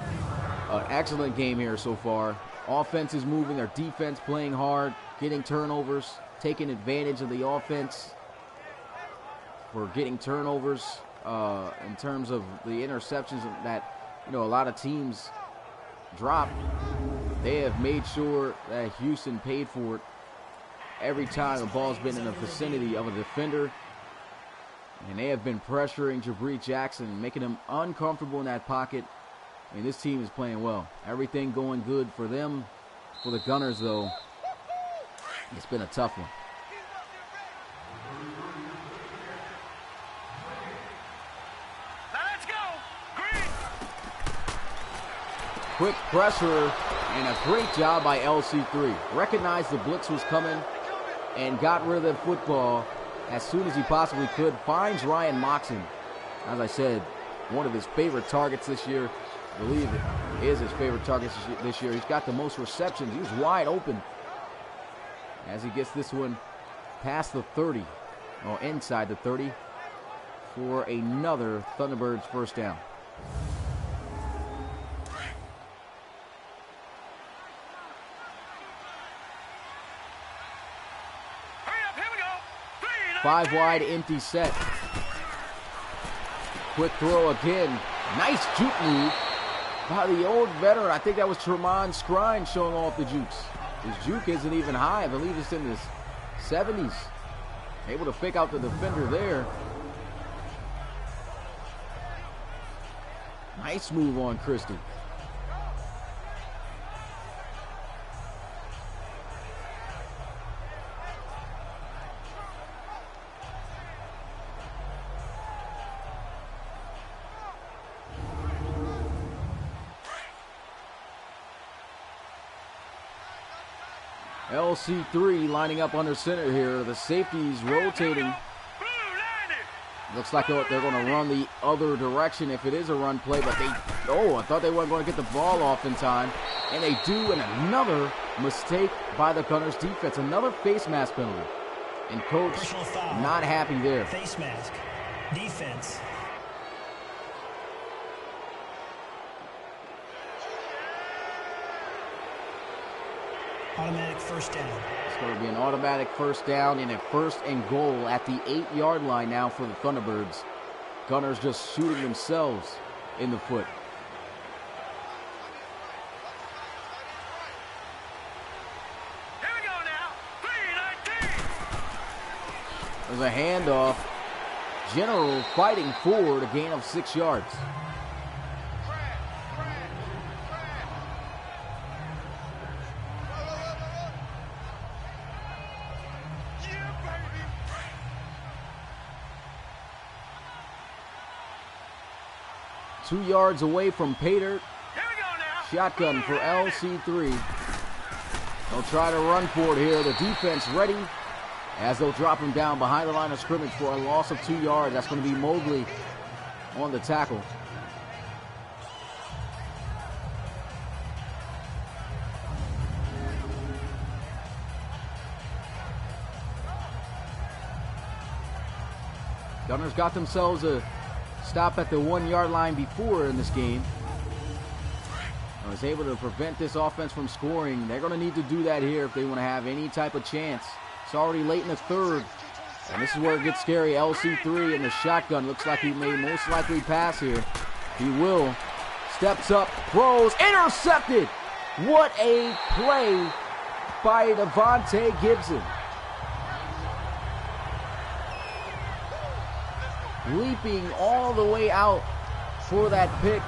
an excellent game here so far. Offense is moving, our defense playing hard, getting turnovers, taking advantage of the offense for getting turnovers. in terms of the interceptions that, a lot of teams drop. They have made sure that Houston paid for it every time the ball's been in the vicinity of a defender. And they have been pressuring Jabri Jackson, making him uncomfortable in that pocket. I mean, this team is playing well. Everything going good for them. For the Gunners, though, it's been a tough one. Let's go. Green. Quick pressure and a great job by LC3. Recognized the blitz was coming and got rid of the football as soon as he possibly could. Finds Ryan Moxon. As I said, one of his favorite targets this year. I believe it is his favorite target this year. He's got the most receptions. He was wide open as he gets this one past the 30, or inside the 30, for another Thunderbirds first down. Hurry up, here we go. 5 wide, empty set. Quick throw again. Nice juke move by the old veteran. I think that was Tremont Scrine showing off the jukes. His juke isn't even high. I believe it's in his 70s. Able to fake out the defender there. Nice move on Christie. LC3 lining up under center here. The safeties rotating. Looks like they're going to run the other direction if it is a run play, but I thought they weren't going to get the ball off in time. And they do, and another mistake by the Gunners defense. Another face mask penalty. And coach not happy there. Face mask. Defense. Automatic first down. It's going to be an automatic first down and a 1st and goal at the 8-yard line now for the Thunderbirds. Gunners just shooting themselves in the foot. Here we go now. 3-19. There's a handoff. General fighting forward, a gain of 6 yards. Two yards away from Pater. Shotgun for LC3. They'll try to run for it here. The defense ready as they'll drop him down behind the line of scrimmage for a loss of 2 yards. That's going to be Mobley on the tackle. Gunners got themselves a stop at the 1-yard line before in this game. I was able to prevent this offense from scoring. They're going to need to do that here if they want to have any type of chance. It's already late in the 3rd. And this is where it gets scary. LC3 in the shotgun. Looks like he may most likely pass here. He will. Steps up, throws, intercepted. What a play by Devontae Gibson. Leaping all the way out for that pick.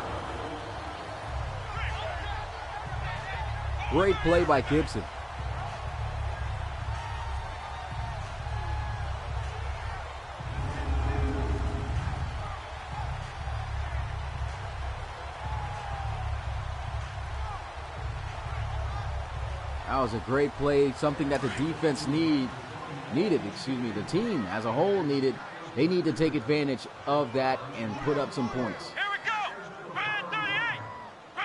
Great play by Gibson. That was a great play, something that the defense needed, the team as a whole needed. They need to take advantage of that and put up some points. Here we go. Red 38.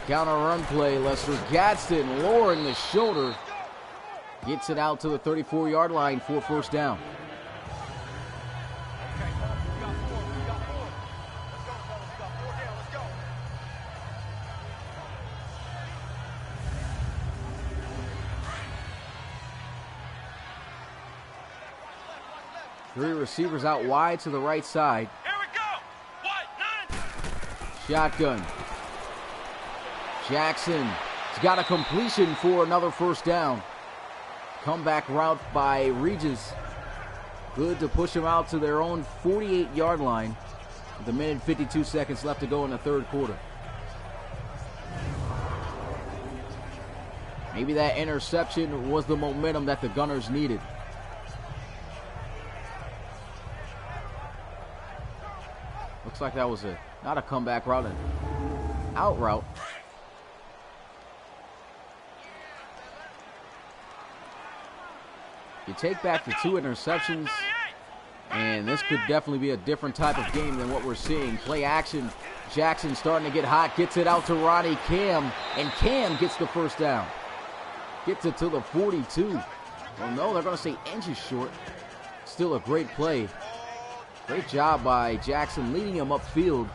Counter run play. Lester Gadsden lowering the shoulder. Gets it out to the 34-yard line for first down. Three receivers out wide to the right side. Here we go. What? 9. Shotgun. Jackson has got a completion for another first down. Comeback route by Regis. Good to push them out to their own 48-yard line with a minute and 52 seconds left to go in the third quarter. Maybe that interception was the momentum that the Gunners needed. Looks like that was not a comeback route, an out route. You take back the 2 interceptions, and this could definitely be a different type of game than what we're seeing. Play action. Jackson starting to get hot, gets it out to Ronnie Cam, and Cam gets the first down. Gets it to the 42. Well, no, they're going to say inches short. Still a great play. Great job by Jackson leading him upfield.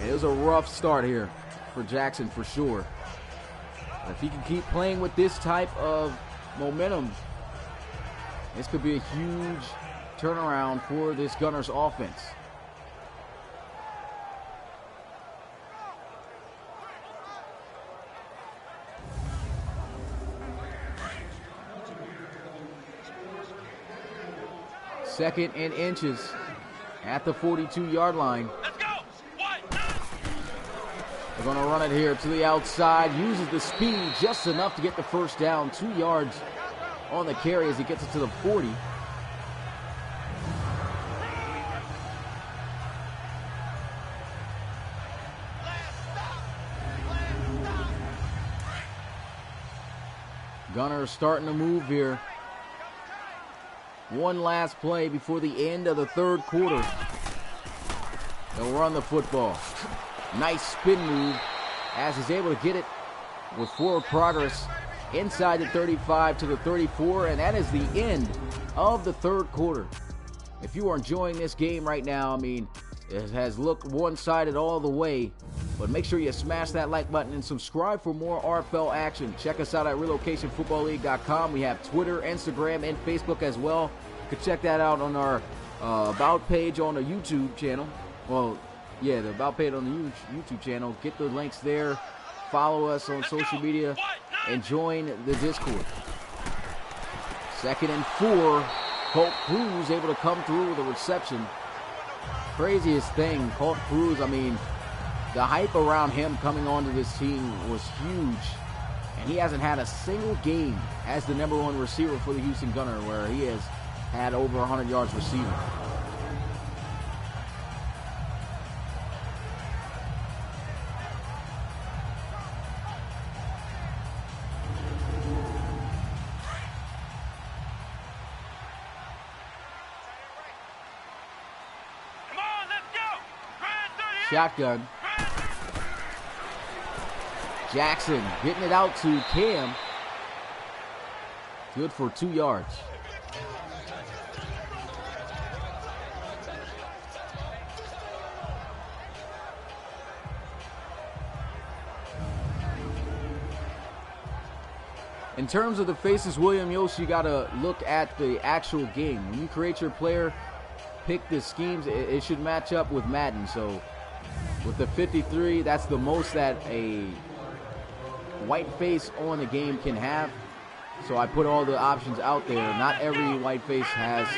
It was a rough start here for Jackson for sure. But if he can keep playing with this type of momentum, this could be a huge turnaround for this Gunners offense. Second and inches at the 42-yard line. Let's go. What? 9. They're going to run it here to the outside. Uses the speed just enough to get the first down. 2 yards on the carry as he gets it to the 40. Gunners starting to move here. One last play before the end of the third quarter. They'll run the football. Nice spin move as he's able to get it with forward progress inside the 35 to the 34, and that is the end of the third quarter. If you are enjoying this game right now, I mean, it has looked one-sided all the way, but make sure you smash that like button and subscribe for more RFL action. Check us out at relocationfootballleague.com. We have Twitter, Instagram, and Facebook as well. You can check that out on our About page on the YouTube channel. Well, yeah, the About page on the YouTube channel. Get the links there. Follow us on social media and join the Discord. 2nd and 4. Colt Cruz able to come through with a reception. Craziest thing, Colt Cruz, I mean, the hype around him coming onto this team was huge. And he hasn't had a single game as the #1 receiver for the Houston Gunner where he has had over 100 yards receiving. Come on, let's go. Shotgun. Jackson getting it out to Cam. Good for 2 yards. In terms of the faces, William Yost, you got to look at the actual game. When you create your player, pick the schemes, it should match up with Madden. So with the 53, that's the most that a white face on the game can have. So I put all the options out there. Not every white face has,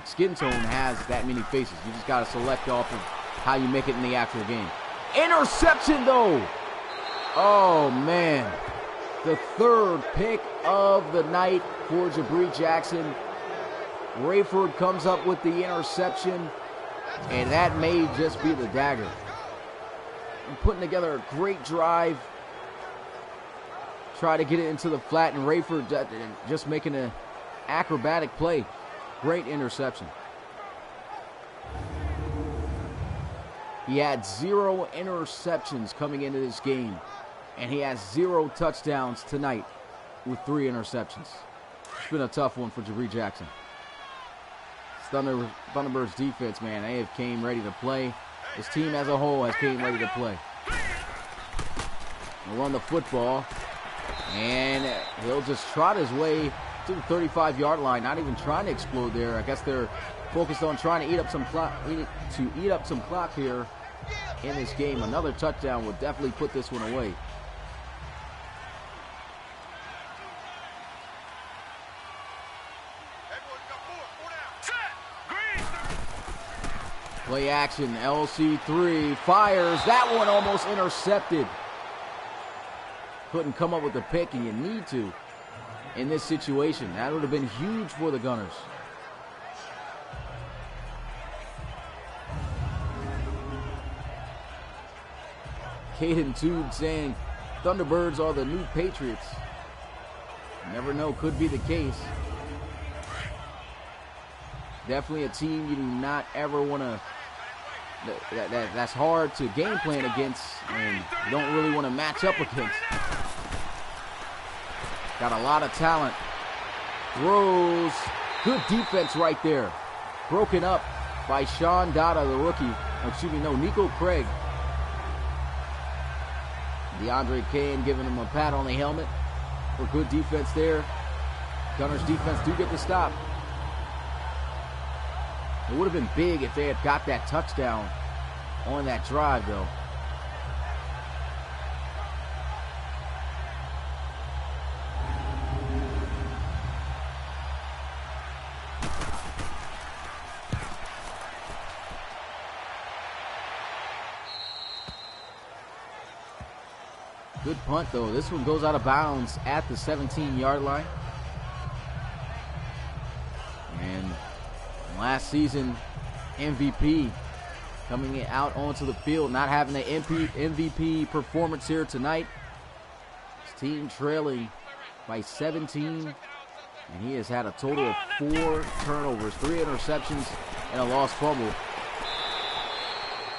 skin tone has that many faces. You just got to select off of how you make it in the actual game. Interception though. Oh man. The third pick of the night for Jabri Jackson. Rayford comes up with the interception, and that may just be the dagger. I'm putting together a great drive. Try to get it into the flat, and Rayford just making an acrobatic play. Great interception. He had 0 interceptions coming into this game, and he has 0 touchdowns tonight with 3 interceptions. It's been a tough one for Jabri Jackson. Thunderbirds defense, man, they have came ready to play. This team as a whole has came ready to play. They'll run the football, and he'll just trot his way to the 35-yard line, not even trying to explode there. I guess they're focused on trying to eat up some clock here in this game. Another touchdown would definitely put this one away. Play action, LC3 fires. That one almost intercepted. Couldn't come up with the pick, and you need to in this situation. That would have been huge for the Gunners. Caden Tood saying Thunderbirds are the new Patriots. You never know, could be the case. Definitely a team you do not ever want to, that's hard to game plan against, and you don't really want to match up against. Got a lot of talent. Throws. Good defense right there. Broken up by Sean Dada, the rookie. Nico Craig. DeAndre Kane giving him a pat on the helmet for good defense there. Gunners defense do get the stop. It would have been big if they had got that touchdown on that drive, though. Good punt, though. This one goes out of bounds at the 17-yard line. And last season, MVP coming out onto the field, not having the MVP performance here tonight. His team trailing by 17, and he has had a total of 4 turnovers, 3 interceptions, and a lost fumble.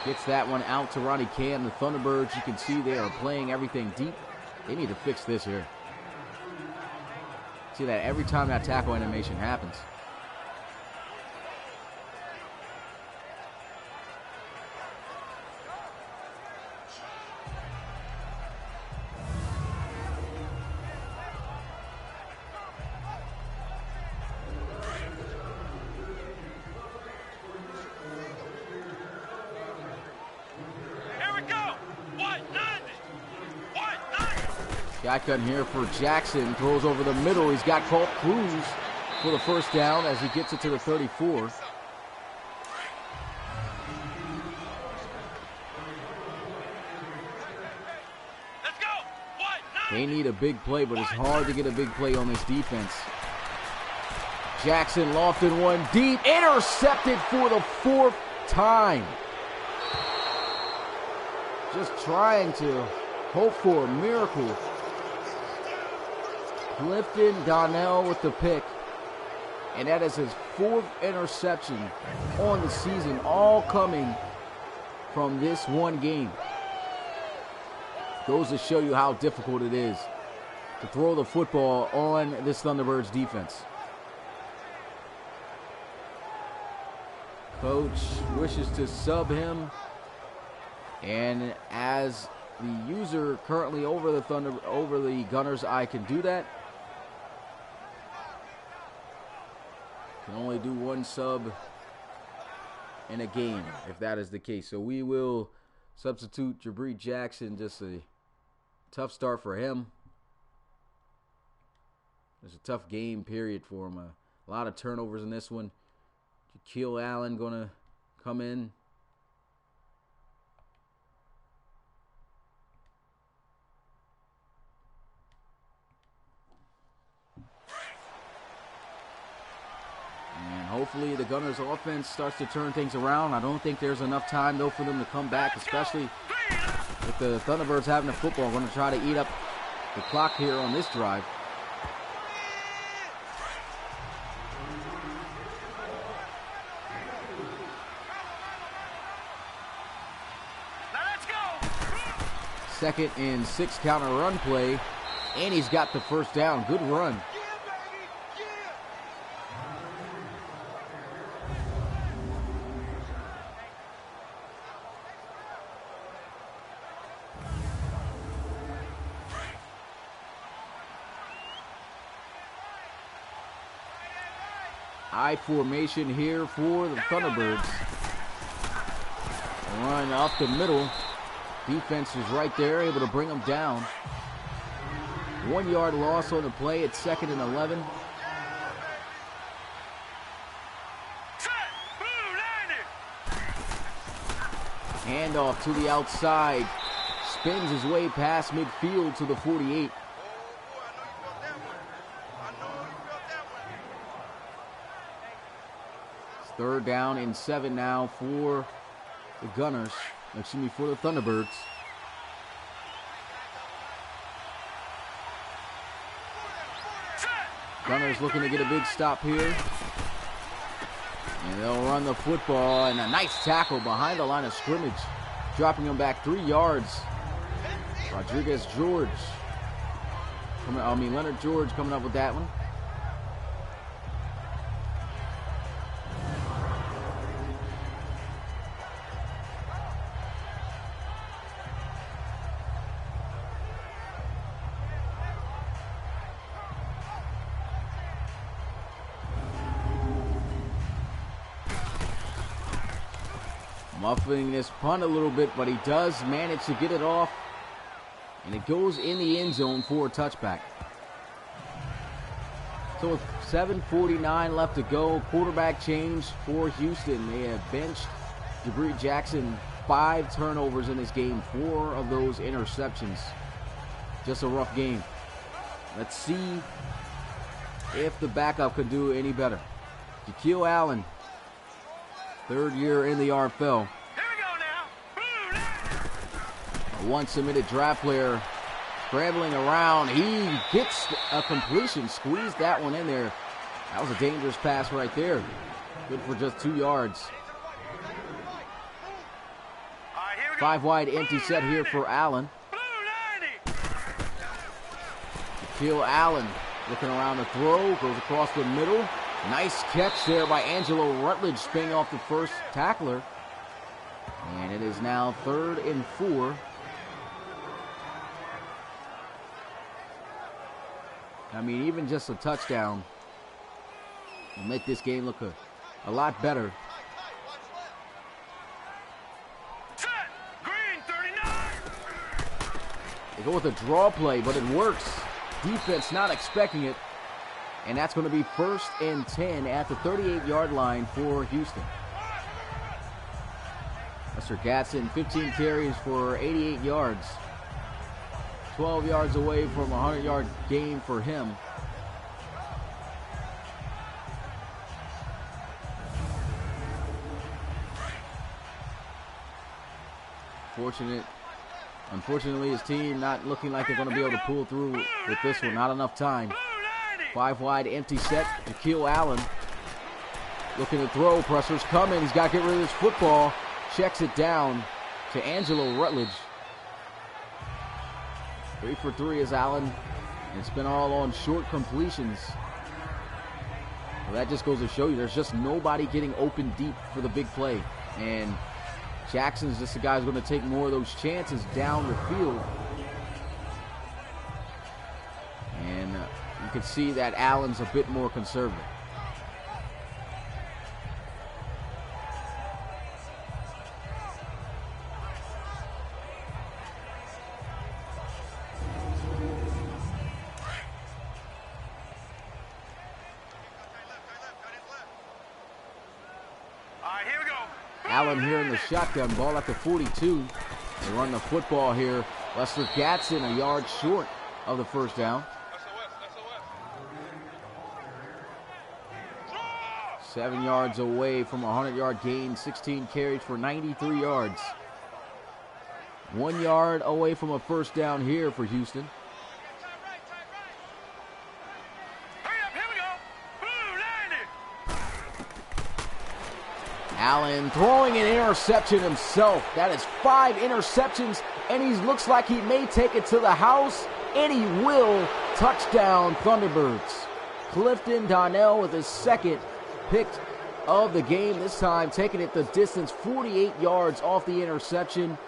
Gets that one out to Ronnie Cam. The Thunderbirds, you can see they are playing everything deep. They need to fix this here. See that every time that tackle animation happens. Shotgun here for Jackson. Throws over the middle. He's got Colt Cruz for the first down as he gets it to the 34. They need a big play, but it's hard to get a big play on this defense. Jackson lofted one deep. Intercepted for the 4th time. Just trying to hope for a miracle. Clifton Donnell with the pick. And that is his 4th interception on the season, all coming from this one game. Goes to show you how difficult it is to throw the football on this Thunderbirds defense. Coach wishes to sub him. And as the user currently over the Gunners, I can do that. Can only do 1 sub in a game if that is the case. So we will substitute Jabri Jackson. Just a tough start for him. It's a tough game period for him. A lot of turnovers in this one. Jaquil Allen going to come in. Hopefully the Gunners offense starts to turn things around. I don't think there's enough time, though, for them to come back, especially with the Thunderbirds having the football. We're going to try to eat up the clock here on this drive. Second and 6 counter run play, and he's got the first down. Good run. I formation here for the Thunderbirds. Run up the middle. Defense is right there, able to bring them down. 1 yard loss on the play. It's 2nd and 11. Handoff to the outside. Spins his way past midfield to the 48. It's 3rd down and 7 now for the Gunners. Excuse me, for the Thunderbirds. Gunners looking to get a big stop here. And they'll run the football, and a nice tackle behind the line of scrimmage, dropping him back 3 yards. Rodriguez-George. Leonard George coming up with that one. Muffing this punt a little bit, but he does manage to get it off. And it goes in the end zone for a touchback. So with 7:49 left to go, quarterback change for Houston. They have benched Jabri Jackson. 5 turnovers in this game, 4 of those interceptions. Just a rough game. Let's see if the backup could do any better. Shaquille Allen, 3rd year in the RFL. A one-submitted draft player scrambling around. He gets a completion, squeezed that one in there. That was a dangerous pass right there. Good for just 2 yards. 5 wide empty set here for Allen. Shaquille Allen looking around the throw, goes across the middle. Nice catch there by Angelo Rutledge, spinning off the first tackler. And it is now 3rd and 4. I mean, even just a touchdown will make this game look a lot better. They go with a draw play, but it works. Defense not expecting it. And that's going to be 1st and 10 at the 38-yard line for Houston. Lester Gatson, 15 carries for 88 yards. 12 yards away from a 100-yard gain for him. Unfortunately, his team not looking like they're going to be able to pull through with this one. Not enough time. 5 wide empty set. Shaquille Allen looking to throw. Pressure's coming. He's got to get rid of this football. Checks it down to Angelo Rutledge. 3 for 3 is Allen. It's been all on short completions. Well, that just goes to show you there's just nobody getting open deep for the big play. And Jackson's just the guy who's going to take more of those chances down the field. And you can see that Allen's a bit more conservative. Allen here in the shotgun, ball at the 42. They run the football here. Lester Gatson a yard short of the first down. 7 yards away from a 100-yard gain, 16 carries for 93 yards. 1 yard away from a first down here for Houston. Allen throwing an interception himself. That is 5 interceptions, and he looks like he may take it to the house, and he will. Touchdown, Thunderbirds. Clifton Donnell with his 2nd pick of the game, this time taking it the distance, 48 yards off the interception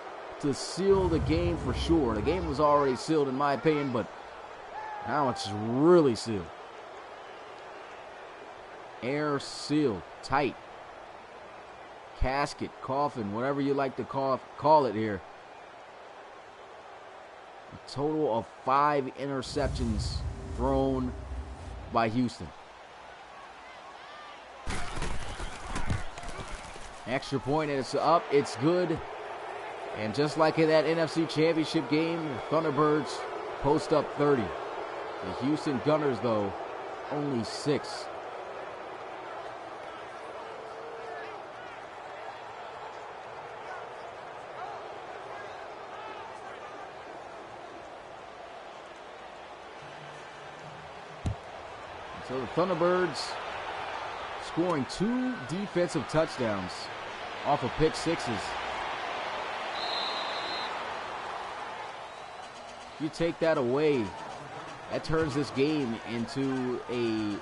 to seal the game for sure. The game was already sealed in my opinion, but now it's really sealed. air sealed, tight. Casket, coffin, whatever you like to call it here. A total of 5 interceptions thrown by Houston. Extra point, and it's up, it's good. And just like in that NFC Championship game, the Thunderbirds post up 30. The Houston Gunners, though, only 6. So the Thunderbirds scoring 2 defensive touchdowns off of pick sixes. If you take that away, that turns this game into a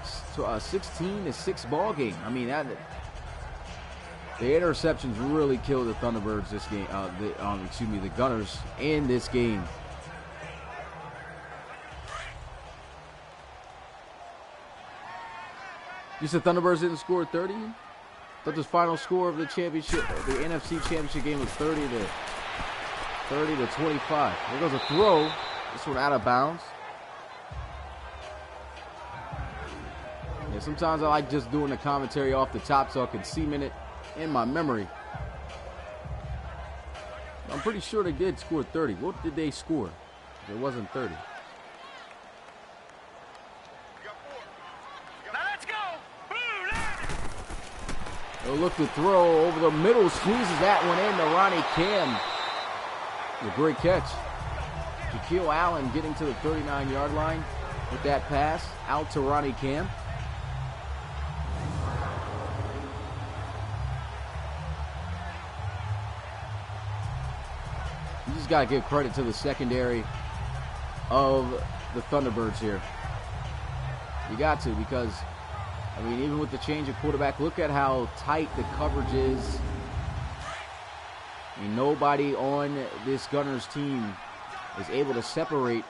16-6 ball game. I mean, the interceptions really killed the Thunderbirds this game. The Gunners in this game. You said Thunderbirds didn't score 30? But the final score of the championship, the NFC Championship game was 30 to 25. There goes a throw. This one out of bounds. Yeah, sometimes I like just doing the commentary off the top so I can cement it in my memory. I'm pretty sure they did score 30. What did they score? It wasn't 30. They'll look to throw over the middle, squeezes that one in to Ronnie Cam. A great catch. Shaquille Allen getting to the 39-yard line with that pass out to Ronnie Cam. You just got to give credit to the secondary of the Thunderbirds here. You got to, because I mean, even with the change of quarterback, look at how tight the coverage is. I mean, nobody on this Gunners team is able to separate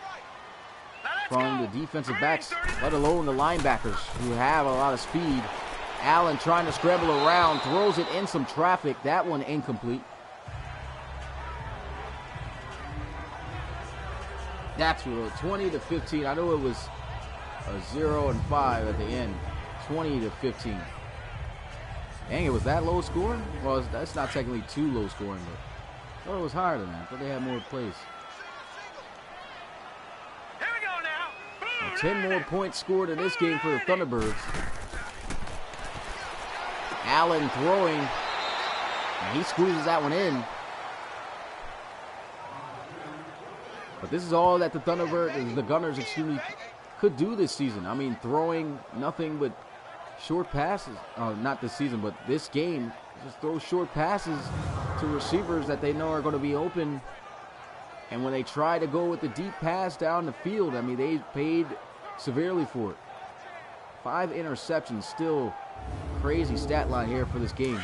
from the defensive backs, let alone the linebackers who have a lot of speed. Allen trying to scramble around, throws it in some traffic. That one incomplete. That's what it was, 20 to 15. I know it was a 0 and 5 at the end. 20 to 15. Dang, it was that low scoring? Well, that's not technically too low scoring, but I thought it was higher than that. I thought they had more plays. Here we go now. Now 10 more points scored in this game for the Thunderbirds. Allen throwing, and he squeezes that one in. But this is all that the Gunners, could do this season. I mean, throwing nothing but short passes. Not this season, but this game. Just throw short passes to receivers that they know are going to be open. And when they try to go with the deep pass down the field, I mean, they paid severely for it. 5 interceptions, still crazy stat line here for this game.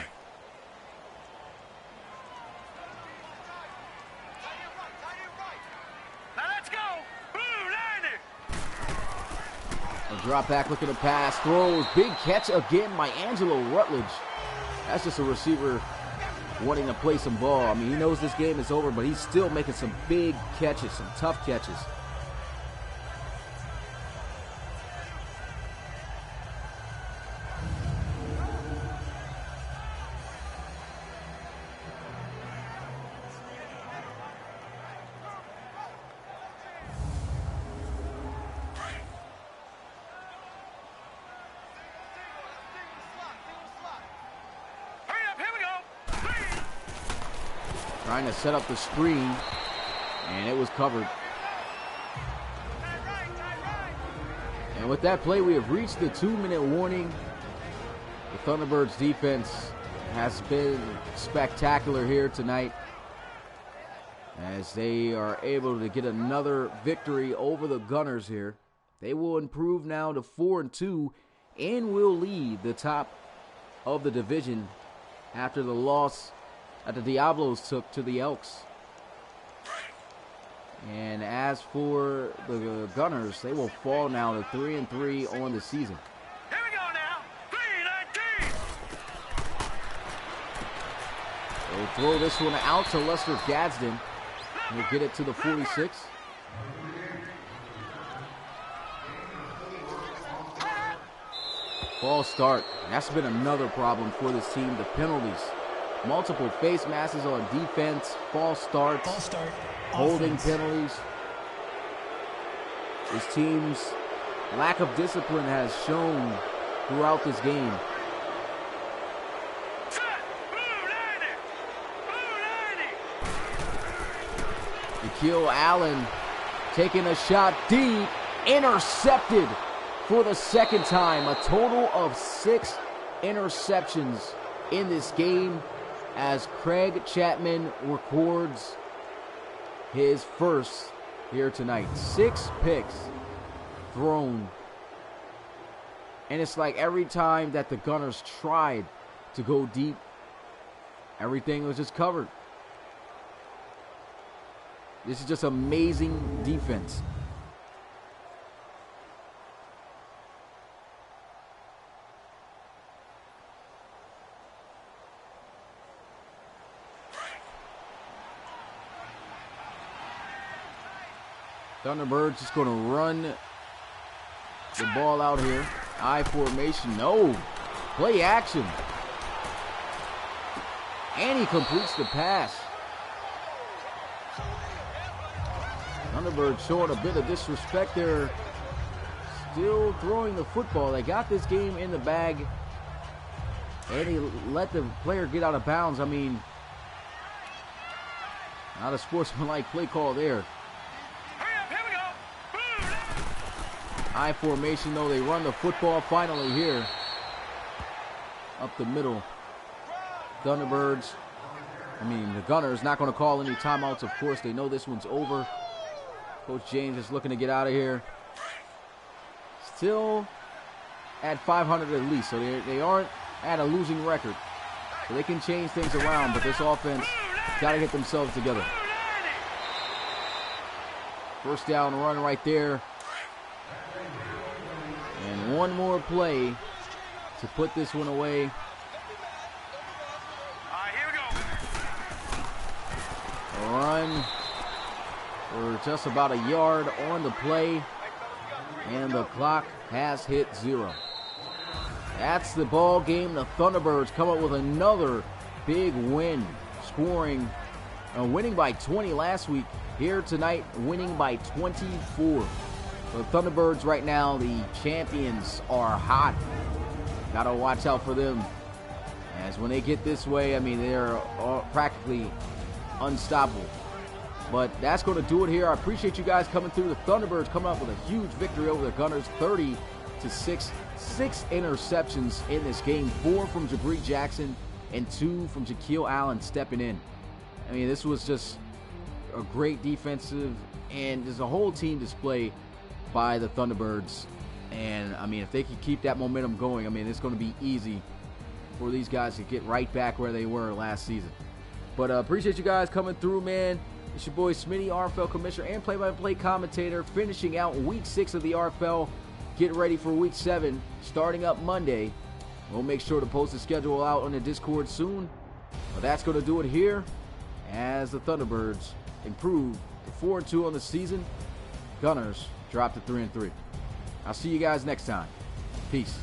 Drop back, looking to pass, throws, big catch again by Angelo Rutledge. That's just a receiver wanting to play some ball. I mean, he knows this game is over, but he's still making some big catches, some tough catches. Trying to set up the screen, and it was covered. And with that play, we have reached the 2-minute warning. The Thunderbirds defense has been spectacular here tonight as they are able to get another victory over the Gunners here. They will improve now to 4-2 and will lead the top of the division after the loss that the Diablos took to the Elks. And as for the Gunners, they will fall now to 3-3 on the season. Here we go now. 319. They'll throw this one out to Lester Gadsden. He'll get it to the 46. False start. That's been another problem for this team. The penalties. Multiple face masses on defense. False starts. False start. Holding Offense. penalties. This team's lack of discipline has shown throughout this game. Set. Blue 90. Blue 90. Nikhil Allen taking a shot deep. Intercepted for the second time. A total of 6 interceptions in this game as Craig Chapman records his first here tonight. 6 picks thrown. And it's like every time that the Gunners tried to go deep, everything was just covered. This is just amazing defense. Thunderbirds just going to run the ball out here. I formation. No. Play action. And he completes the pass. Thunderbirds showing a bit of disrespect there. Still throwing the football. They got this game in the bag. And he let the player get out of bounds. I mean, not a sportsmanlike play call there. I formation, though. They run the football finally here. Up the middle. Thunderbirds. The Gunners not going to call any timeouts, of course. They know this one's over. Coach James is looking to get out of here. Still at 500 at least, so they aren't at a losing record. So they can change things around, but this offense got to get themselves together. First down run right there. And one more play to put this one away. All right, here we go. Run for just about a yard on the play. And the clock has hit 0. That's the ball game. The Thunderbirds come up with another big win. Winning by 20 last week. Here tonight, winning by 24. The Thunderbirds right now, the champions, are hot. Gotta watch out for them. As when they get this way, they're practically unstoppable. But that's going to do it here. I appreciate you guys coming through. The Thunderbirds coming up with a huge victory over the Gunners, 30-6. 6 interceptions in this game. 4 from Jabri Jackson and 2 from Nikhil Allen stepping in. This was just a great defensive and there's a whole team display by the Thunderbirds. And if they can keep that momentum going, it's going to be easy for these guys to get right back where they were last season. But appreciate you guys coming through, man. It's your boy Smitty, RFL commissioner and play-by-play commentator, finishing out week 6 of the RFL. Get ready for week 7 starting up Monday. We'll make sure to post the schedule out on the Discord soon. But that's going to do it here as the Thunderbirds improve to 4-2 on the season. Gunners drop to 3-3. I'll see you guys next time. Peace.